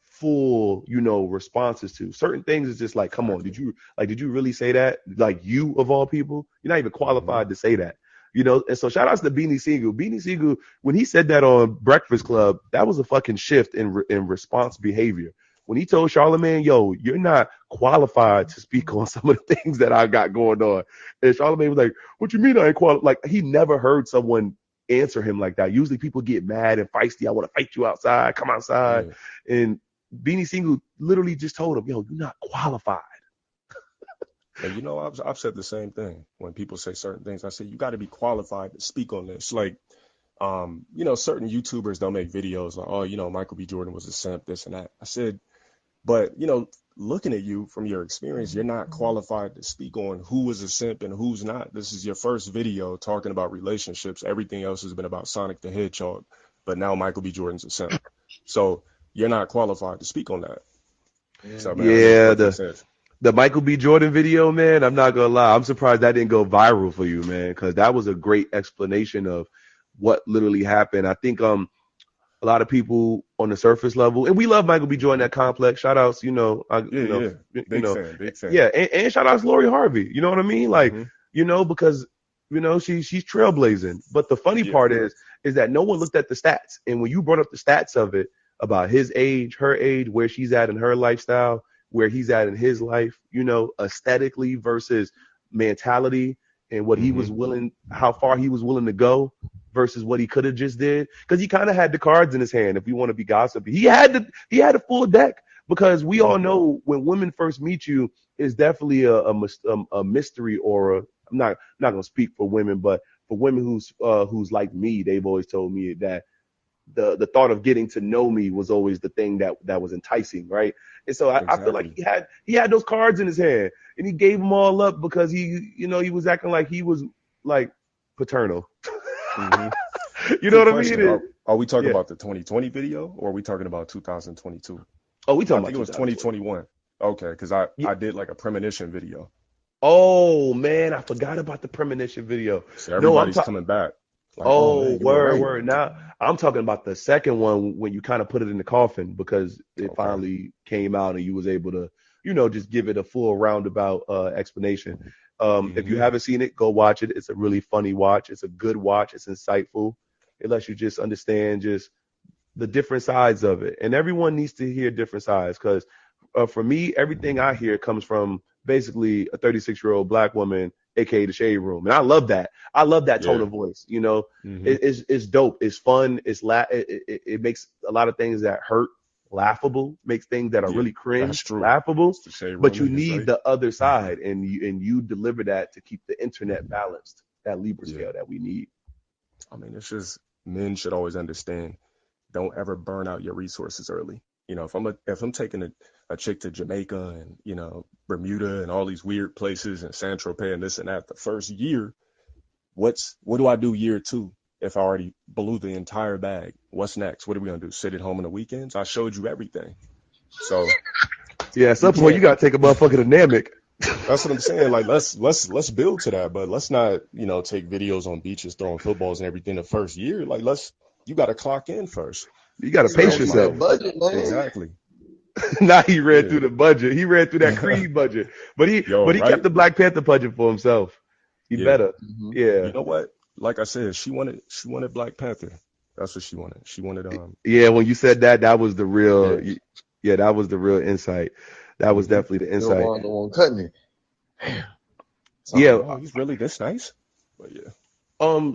full responses to. Certain things is just like, come on, Exactly. did you really say that? Like, you of all people, you're not even Mm-hmm. qualified to say that. And so shout outs to Beanie Siegel. Beanie Siegel, when he said that on Breakfast Club, that was a fucking shift in response behavior. When he told Charlamagne, yo, you're not qualified to speak on some of the things that I got going on. And Charlamagne was like, what you mean I ain't qualified? Like, he never heard someone answer him like that. Usually people get mad and feisty. I want to fight you outside. Come outside. Yeah. And Beanie Siegel literally just told him, yo, you're not qualified. And I've said the same thing when people say certain things. I say you got to be qualified to speak on this. Like, certain YouTubers, they'll make videos like, oh, Michael B. Jordan was a simp, this and that. I said, but looking at you from your experience, you're not qualified to speak on who was a simp and who's not. This is your first video talking about relationships. Everything else has been about Sonic the Hedgehog, but now Michael B. Jordan's a simp. So you're not qualified to speak on that. So man, that makes Yeah, perfect sense. the Michael B. Jordan video, man, I'm not gonna lie. I'm surprised that didn't go viral for you, man, because that was a great explanation of what literally happened. I think a lot of people on the surface level, and we love Michael B. Jordan at Complex. Shout outs, Yeah, yeah. you Big know, fan, big fan. yeah, and shout outs Lori Harvey. You know what I mean? Like, Hmm. because she's trailblazing. But the funny Yeah. part is that no one looked at the stats. And when you brought up the stats of it about his age, her age, where she's at in her lifestyle, where he's at in his life, aesthetically versus mentality, and what he Hmm. was willing, how far he was willing to go versus what he could have just did, because he kind of had the cards in his hand. If we want to be gossipy, he had a full deck, because we Yeah. all know when women first meet you, it's definitely a mystery, or I'm not gonna speak for women, but for women who's like me, they've always told me that the thought of getting to know me was always the thing that was enticing, right? And so I feel like Exactly. he had those cards in his hand, and he gave them all up because he was acting like he was like paternal. Mm-hmm. You know Quick what I question: mean? Are we talking Yeah. about the 2020 video, or are we talking about 2022? Oh, we I talking think about it was 2020. 2021. Okay, because I did like a premonition video, Oh man, I forgot about the premonition video. so No, I'm everybody's talking. coming back. Like, oh Oh, man, you were word, right. word. Now I'm talking about the second one when you kind of put it in the coffin because it Okay. finally came out and you was able to, just give it a full roundabout explanation. If you Mm-hmm. haven't seen it, go watch it. It's a really funny watch. It's a good watch. It's insightful. It lets you just understand just the different sides of it. And everyone needs to hear different sides because for me, everything I hear comes from basically a 36-year-old black woman, aka the Shade Room, and I love that. I love that tone Yeah. of voice. Mm-hmm. It's dope. It's fun. It makes a lot of things that hurt laughable. Makes things that are Yeah. really That's cringe true. laughable. It's the shade But room you in his need right. the other side, and you deliver that to keep the internet balanced. That Libra Yeah. scale that we need. I mean, it's just men should always understand. Don't ever burn out your resources early. If I'm taking a chick to Jamaica and Bermuda and all these weird places and San Tropez and this and that, the first year, what do I do year two if I already blew the entire bag? What's next? What are we gonna do? Sit at home on the weekends? I showed you everything. So Yeah, at you some point you can't. gotta take a motherfucker to Namek. That's what I'm saying. Like let's build to that, but let's not take videos on beaches throwing footballs and everything the first year. Like you got to clock in first. You gotta You ran pace So through like that yourself. budget, man. exactly, Now he ran yeah. through the budget. He ran through that Creed budget, but he Yo, but he kept right? the Black Panther budget for himself. He Yeah. better. Hmm. Yeah, You know what? Like I said, she wanted Black Panther. That's what she wanted. She wanted yeah. When you said that, that was the real. yeah. Yeah, that was the real insight. That was Mm-hmm. definitely the You don't insight. want the one cutting it. Damn. I Yeah. don't know. He's really this nice, but yeah.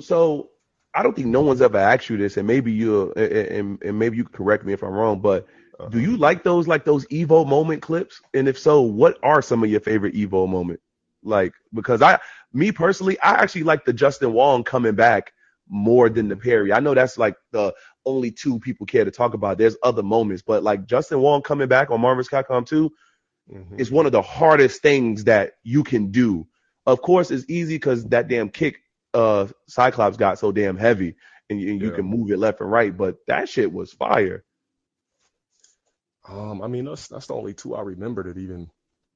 So I don't think no one's ever asked you this, and maybe and maybe you can correct me if I'm wrong, but do Uh-huh. you like those Evo moment clips? And if so, what are some of your favorite Evo moment? Like, because me personally, I actually like the Justin Wong coming back more than the Mm-hmm. Perry. I know that's like the only two people care to talk about. There's other moments, but like Justin Wong coming back on Marvel's Capcom 2 Mm-hmm. is one of the hardest things that you can do. Of course, it's easy because that damn kick Cyclops got so damn heavy and you Yeah. can move it left and right, but that shit was fire. I mean, that's the only two I remember that even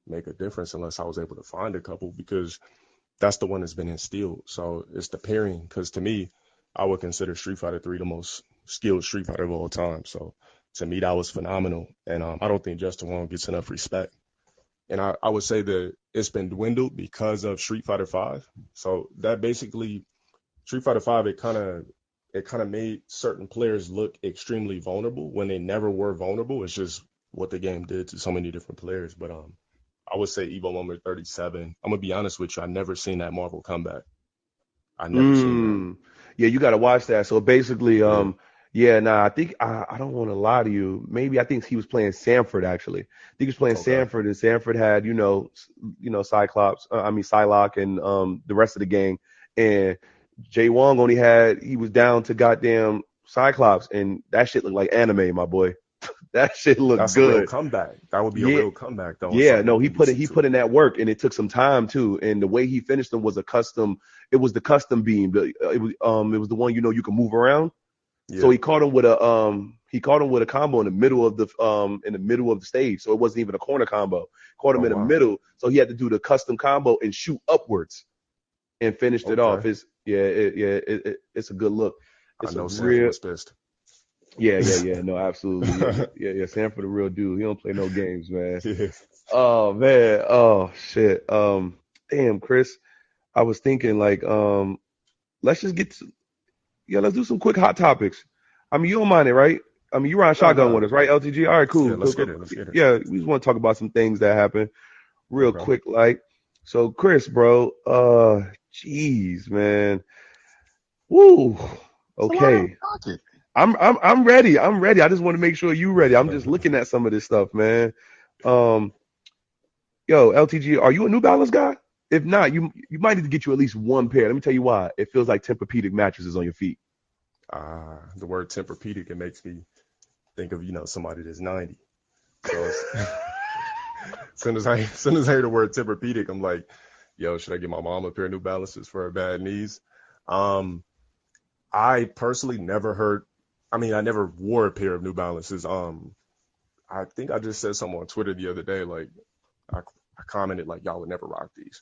make a difference, unless I was able to find a couple, because that's the one that's been instilled. So it's the pairing. Because to me, I would consider Street Fighter 3 the most skilled Street Fighter of all time. So to me, that was phenomenal, and I don't think Justin Wong gets enough respect. And I would say that it's been dwindled because of Street Fighter 5. So that basically Street Fighter 5, it kind of made certain players look extremely vulnerable when they never were vulnerable. It's just what the game did to so many different players. But I would say Evo moment 37. I'm gonna be honest with you. I never seen that Marvel comeback. I never seen that. Yeah, you got to watch that. So basically, Yeah. yeah, nah, I think I don't want to lie to you. Maybe I think he was playing Sanford actually. I think he was playing Okay. Sanford, and Sanford had Cyclops, I mean Psylocke, and the rest of the gang, and Jay Wong he was down to goddamn Cyclops, and that shit looked like anime, my boy. That shit looked That's a real good. comeback. That would be a Yeah, real comeback though, and yeah, something no, you he can put it. listen He to. put in that work, and it took some time too. And the way he finished them was a custom. It was the custom beam. It was the one you can move around. So Yeah. he caught him with a combo in the middle of the stage. So it wasn't even a corner combo. Caught him Oh in the wow. middle. So he had to do the custom combo and shoot upwards and finished it off. Okay. It's a good look. I It's a know Sanford real was pissed. yeah. No, absolutely. Yeah. Sanford, the real dude. He don't play no games, man. Yeah. Oh man. Oh shit. Damn, Chris. I was thinking like let's just let's do some quick hot topics. I mean, you don't mind it, right? I mean, you ride No, shotgun no. with us, right? LTG. All right, Yeah, cool. let's get it. Let's get it. Yeah, we just want to talk about some things that happen real Okay. quick, like. So, Chris, bro. Jeez, man. Woo. It's a lot on Okay. the pocket. I'm ready. I'm ready. I just want to make sure you ready. I'm just looking at some of this stuff, man. Um, Yo, LTG, are you a New Balance guy? If not, you might need to get you at least one pair. Let me tell you why. It feels like Tempur-Pedic mattresses on your feet. The word Tempur-Pedic, it makes me think of somebody that's 90. So as soon as I hear the word Tempur-Pedic, I'm like, yo, should I get my mom a pair of New Balances for her bad knees? Um, I personally never heard. I mean, I never wore a pair of New Balances. I think I just said something on Twitter the other day. Like, I commented like, y'all would never rock these.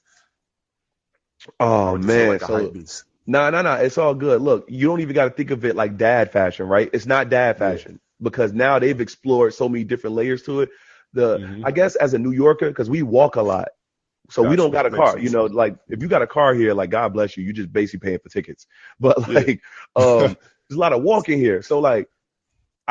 I Oh would just look man, like a hype so beast. no, it's all good. Look, you don't even got to think of it like dad fashion, right? It's not dad Yeah. fashion because now they've explored so many different layers to it. Mm-hmm. I guess as a New Yorker, because we walk a lot, so we don't Gotcha. got a Makes car. sense. Like if you got a car here, like God bless you, you just basically paying for tickets. But Yeah. like, there's a lot of walking here. So like,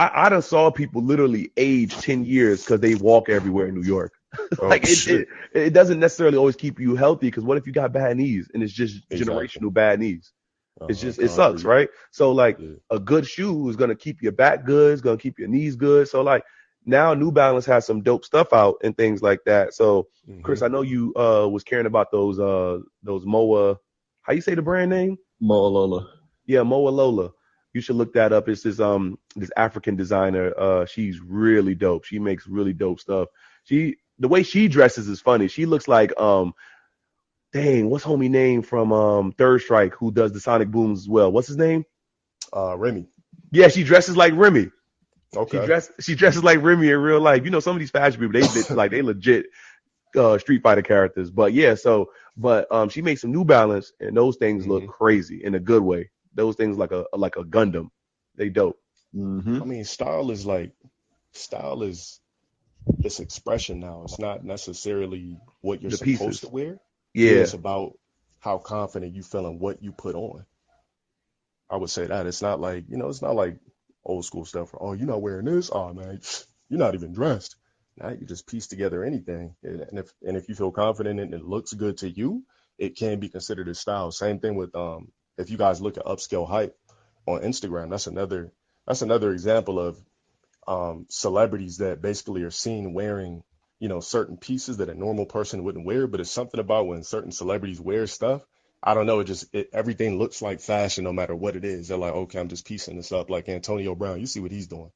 I done saw people literally age 10 years because they walk everywhere in New York. Oh Like shit. it doesn't necessarily always keep you healthy because what if you got bad knees and it's just Exactly. generational bad knees? It's just it sucks, Concrete. right? So like Yeah. a good shoe is gonna keep your back good, it's gonna keep your knees good. So like now New Balance has some dope stuff out and things like that. So Mm-hmm. Chris, I know you was caring about those Moa, how you say the brand name? Moalola. Yeah, Moa Lola. You should look that up. It's this African designer. She's really dope. She makes really dope stuff. The way she dresses is funny. She looks like dang, what's homie name from Third Strike who does the Sonic Booms as well? What's his name? Remy. Yeah, she dresses like Remy. Okay. She dresses like Remy in real life. You know, some of these fashion people, they legit Street Fighter characters. But yeah, she made some New Balance and those things look Mm-hmm. crazy in a good way. Those things like a Gundam. They dope. Mm-hmm. I mean, style is it's expression now. It's not necessarily what you're The supposed to pieces. wear. Yeah, Yeah. it's about how confident you feel in what you put on. I would say that it's not like, it's not like old school stuff. Oh, you're not wearing this? Oh man, you're not even dressed. Now you just piece together anything. And if you feel confident and it looks good to you, it can be considered a style. Same thing with if you guys look at upscale hype on Instagram, that's another example of celebrities that basically are seen wearing, certain pieces that a normal person wouldn't wear. But it's something about when certain celebrities wear stuff. I don't know. Everything looks like fashion no matter what it is. They're like, okay, I'm just piecing this up. Like Antonio Brown, you see what he's doing.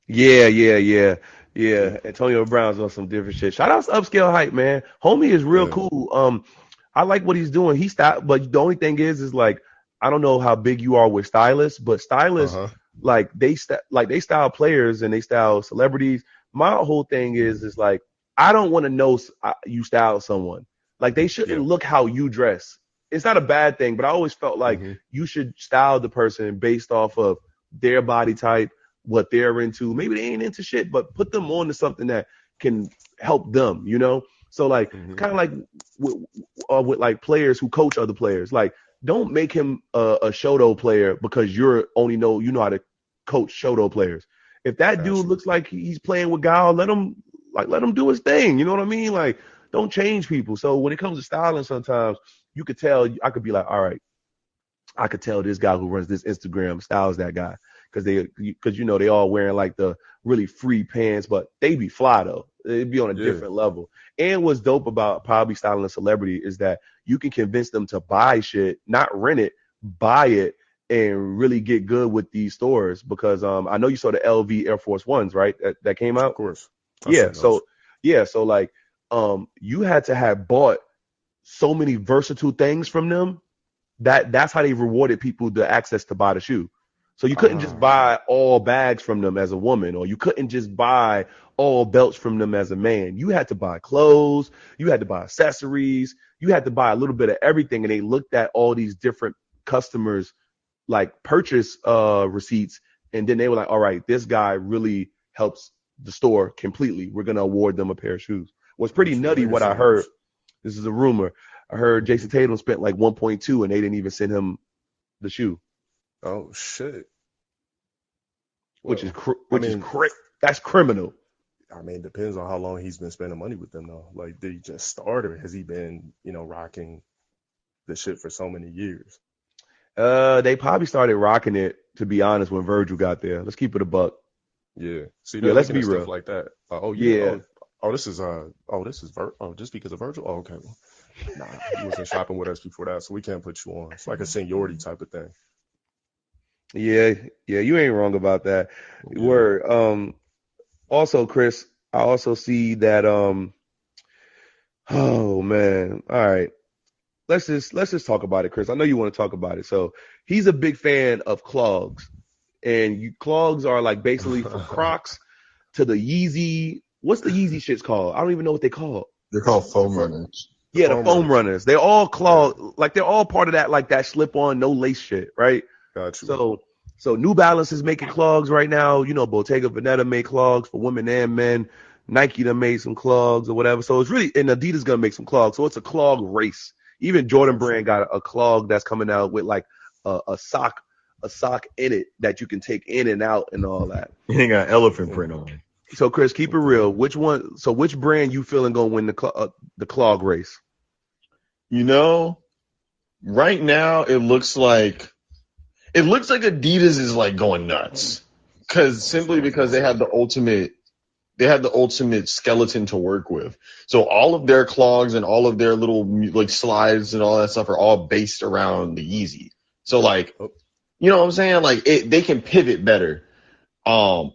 Yeah. Yeah. Antonio Brown's on some different shit. Shout out to Upscale Hype, man. Homie is real Yeah. cool. I like what he's doing. He style, but the only thing is like I don't know how big you are with stylists, but stylists Uh-huh. like they style players and they style celebrities. My whole thing is like I don't want to know you style someone. Like they shouldn't Yeah. look how you dress. It's not a bad thing, but I always felt like Mm-hmm. you should style the person based off of their body type, what they're into. Maybe they ain't into shit, but put them on to something that can help them, you know? So like Mm-hmm. kind of like with like players who coach other players. Like don't make him a Shoto player because you know how to coach Shoto players. If that dude Gotcha. looks like he's playing with Gal, let him do his thing. You know what I mean? Like don't change people. So when it comes to styling, sometimes you could tell. I could be like, all right, I could tell this guy who runs this Instagram styles that guy because they all wearing like the really free pants, but they be fly though. It'd be on a Yeah. different level. And what's dope about probably styling a celebrity is that you can convince them to buy shit, not rent it, buy it, and really get good with these stores. Because I know you saw the LV Air Force Ones, right? That came Of out. course. I've Yeah. seen those. So like you had to have bought so many versatile things from them that's how they rewarded people the access to buy the shoe. So you couldn't just Ah, buy all bags from them as a woman, or you couldn't just buy all belts from them as a man. You had to buy clothes, you had to buy accessories, you had to buy a little bit of everything. And they looked at all these different customers like purchase receipts, and then they were like, all right, this guy really helps the store completely. We're gonna award them a pair of shoes. What's pretty gotcha. nutty Nigga what I seen heard. those. This is a rumor. I heard Mm-hmm. Jason Tatum spent like 1.2 and they didn't even send him the shoe, Oh shit. which is Well, I mean, that's criminal. it depends on how long he's been spending money with them though. Like, did he just start or has he been, rocking the shit for so many years? They probably started rocking it to be honest when Virgil got there. Let's keep it a buck. Yeah. See, Yeah, they're let's looking be at stuff real. like that. Oh yeah. Yeah, Oh, just because of Virgil. Oh, okay. Well, nah, you wasn't shopping with us before that, so we can't put you on. It's like a seniority type of thing. yeah. You ain't wrong about that. Yeah. Word. Also, Chris, I also see that. Oh man. All right. let's just talk about it, Chris. I know you want to talk about it. So he's a big fan of clogs, and clogs are like basically from Crocs to the Yeezy. What's the Yeezy shits called? I don't even know what they call. They're called The foam fo- runners. the Yeah, the foam foam runners. runners. They're all Yeah, clog, like they're all part of that, like that slip on, no lace shit, right? got you. So New Balance is making clogs right now. Bottega Veneta make clogs for women and men. Nike done made some clogs or whatever. So it's really, and Adidas gonna make some clogs. So it's a clog race. Even Jordan Got you. Brand got a clog that's coming out with like a sock in it that you can take in and out and all that. He got elephant Yeah. print on it. So Chris, keep it Okay. real. Which brand you feeling gonna win the clog race? Right now it looks like Adidas is like going nuts because they have the ultimate skeleton to work with. So all of their clogs and all of their little like slides and all that stuff are all based around the Yeezy. So like, Oh, you know what I'm saying? Like they can pivot better.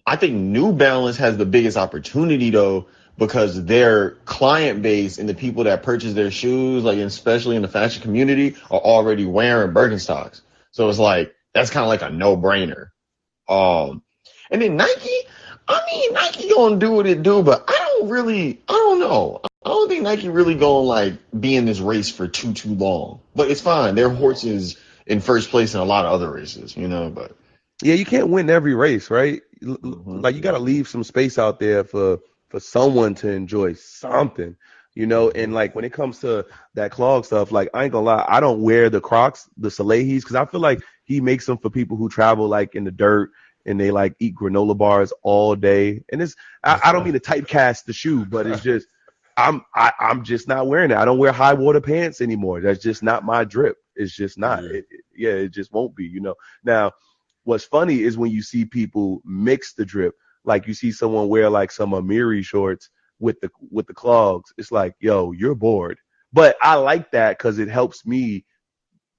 I think New Balance has the biggest opportunity though, because their client base and the people that purchase their shoes, like especially in the fashion community, are already wearing Birkenstocks. So it's like that's kind of like a no-brainer. Um, and then Nike gonna do what it do, but I don't know. I don't think Nike really gonna like be in this race for too long. But it's fine. Their horse is in first place in a lot of other races, but. Yeah, you can't win every race, right? Mhm. Like you got to leave some space out there for someone to enjoy something, And like when it comes to that clog stuff, like I ain't gonna lie, I don't wear the Crocs, the Salehis, because I feel like he makes them for people who travel like in the dirt and they like eat granola bars all day. And I don't mean to typecast the shoe, but it's just I'm just not wearing it. I don't wear high water pants anymore. That's just not my drip. It's just not. Yeah. Yeah, it just won't be. Now what's funny is when you see people mix the drip, like you see someone wear like some Amiri shorts with the clogs. It's like, yo, you're bored. But I like that because it helps me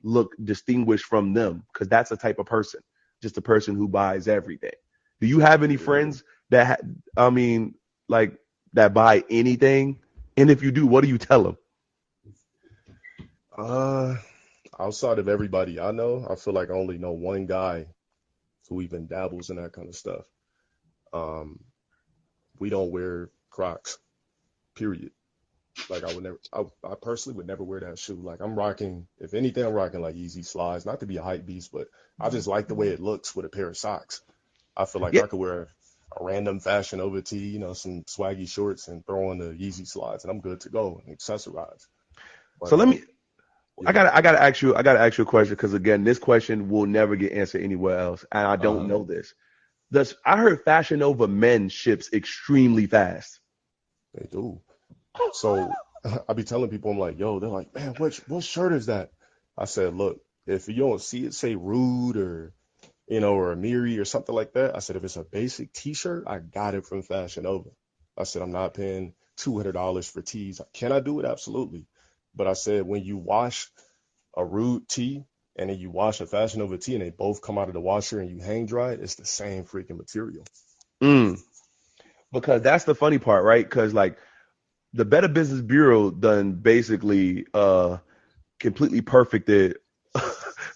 look distinguished from them because that's a type of person, just a person who buys everything. Do you have any Yeah. friends that like that buy anything? And if you do, what do you tell them? Uh, Outside of everybody I know, I feel like I only know one guy who even dabbles in that kind of stuff. Um, we don't wear Crocs, period. Like I personally would never wear that shoe. Like if anything, I'm rocking like Easy Slides. Not to be a hype beast, but I just like the way it looks with a pair of socks. I feel like Yeah. I could wear a random Fashion Over tee, some swaggy shorts, and throw on the Yeezy Slides, and I'm good to go and accessorize. But So yeah, I gotta ask you a question because again, this question will never get answered anywhere else, and I don't uh, know this. I heard Fashion Nova men ships extremely fast. they do. So I be telling people, I'm like, yo, they're like, man, what shirt is that? I said, look, if you don't see it say Rude or Amiri or something like that, I said, if it's a basic T-shirt, I got it from Fashion Nova. I said, I'm not paying $200 for tees. Can I do it? Absolutely. But I said, when you wash a Rude tee and then you wash a Fashion Nova tee and they both come out of the washer and you hang dry it, it's the same freaking material. Mm, because that's the funny part, right? Because like the Better Business Bureau done basically completely perfected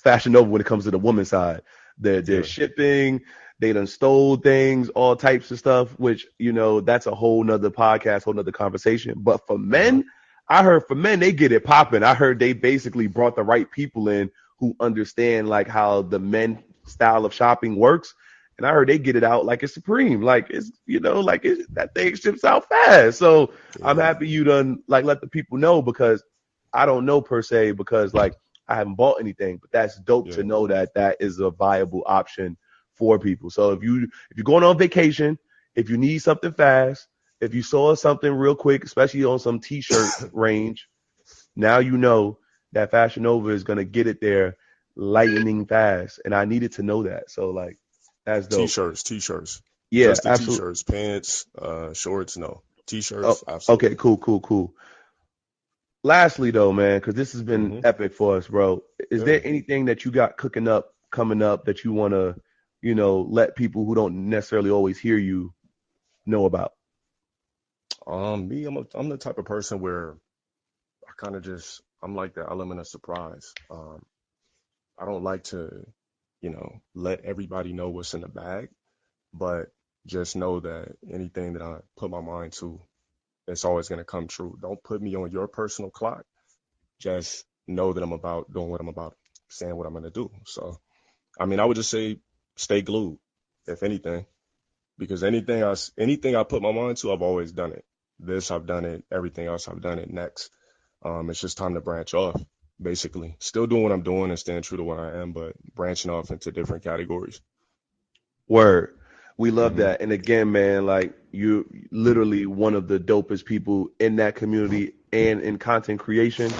Fashion Nova when it comes to the woman side. Their Yeah, shipping, they done stole things, all types of stuff, which, that's a whole nother podcast, whole nother conversation. But for uh-huh. men, I heard for men, they get it popping. I heard they basically brought the right people in who understand like how the men style of shopping works. And I heard they get it out like it's supreme. Like it's, that thing ships out fast. So I'm Yeah, happy you done like let the people know because I don't know per se because like I haven't bought anything, but that's dope to yeah. know that that is a viable option for people. So if you're going on vacation, if you need something fast, if you saw something real quick, especially on some t-shirt range, now you know that Fashion Nova is gonna get it there lightning fast. And I needed to know that. So like that's dope. T-shirts. Yeah, Just the absolutely. t-shirts, pants, shorts, no. Oh, T-shirts, okay, absolutely. cool. Lastly, though, man, because this has been Hmm. epic for us, bro. Is Yeah. there anything that you got cooking up, coming up that you want to, let people who don't necessarily always hear you know about? Me, I'm the type of person where I kind of just I'm like the element of surprise. I don't like to, let everybody know what's in the bag, but just know that anything that I put my mind to, it's always going to come true. Don't put me on your personal clock. Just know that I'm about doing what I'm about, saying what I'm going to do. So, I mean, I would just say stay glued, if anything, because anything I put my mind to, I've always done it. This, I've done it. Everything else, I've done it. Next, it's just time to branch off, basically. Still doing what I'm doing and staying true to what I am, but branching off into different categories. Word. We love Mhm. that. And again, man, like you're literally one of the dopest people in that community and in content creation.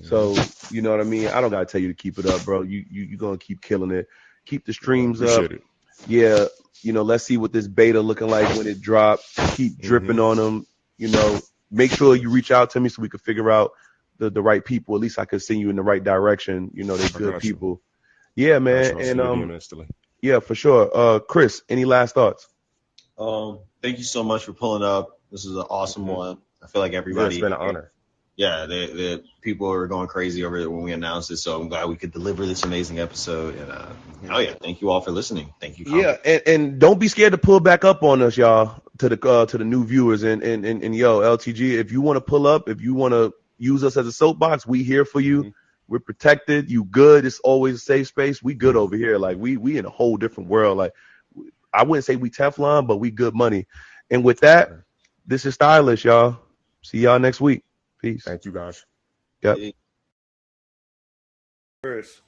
So, you know what I mean? I don't gotta tell you to keep it up, bro. You gonna keep killing it. Keep the streams up. Appreciate it. Yeah, let's see what this beta looking like when it drop. Keep dripping on them. Make sure you reach out to me so we can figure out the right people. At least I could send you in the right direction. They're I good got you. people. Yeah, man. I'll And send you the DM instantly. yeah, for sure. Chris, any last thoughts? Thank you so much for pulling up. This is an awesome one. I feel like Yeah, everybody. it's been an honor. Yeah, the people were going crazy over it when we announced it. So I'm glad we could deliver this amazing episode. And oh yeah, thank you all for listening. Thank you. Yeah, and don't be scared to pull back up on us, y'all. To the new viewers and yo, LTG, if you want to pull up, if you want to use us as a soapbox, we here for you. We're protected. You good? It's always a safe space. We good over here. Like we in a whole different world. Like I wouldn't say we Teflon, but we good money. And with that, this is Stylish, y'all. See y'all next week. Peace. Thank you, guys. Yep. Chris.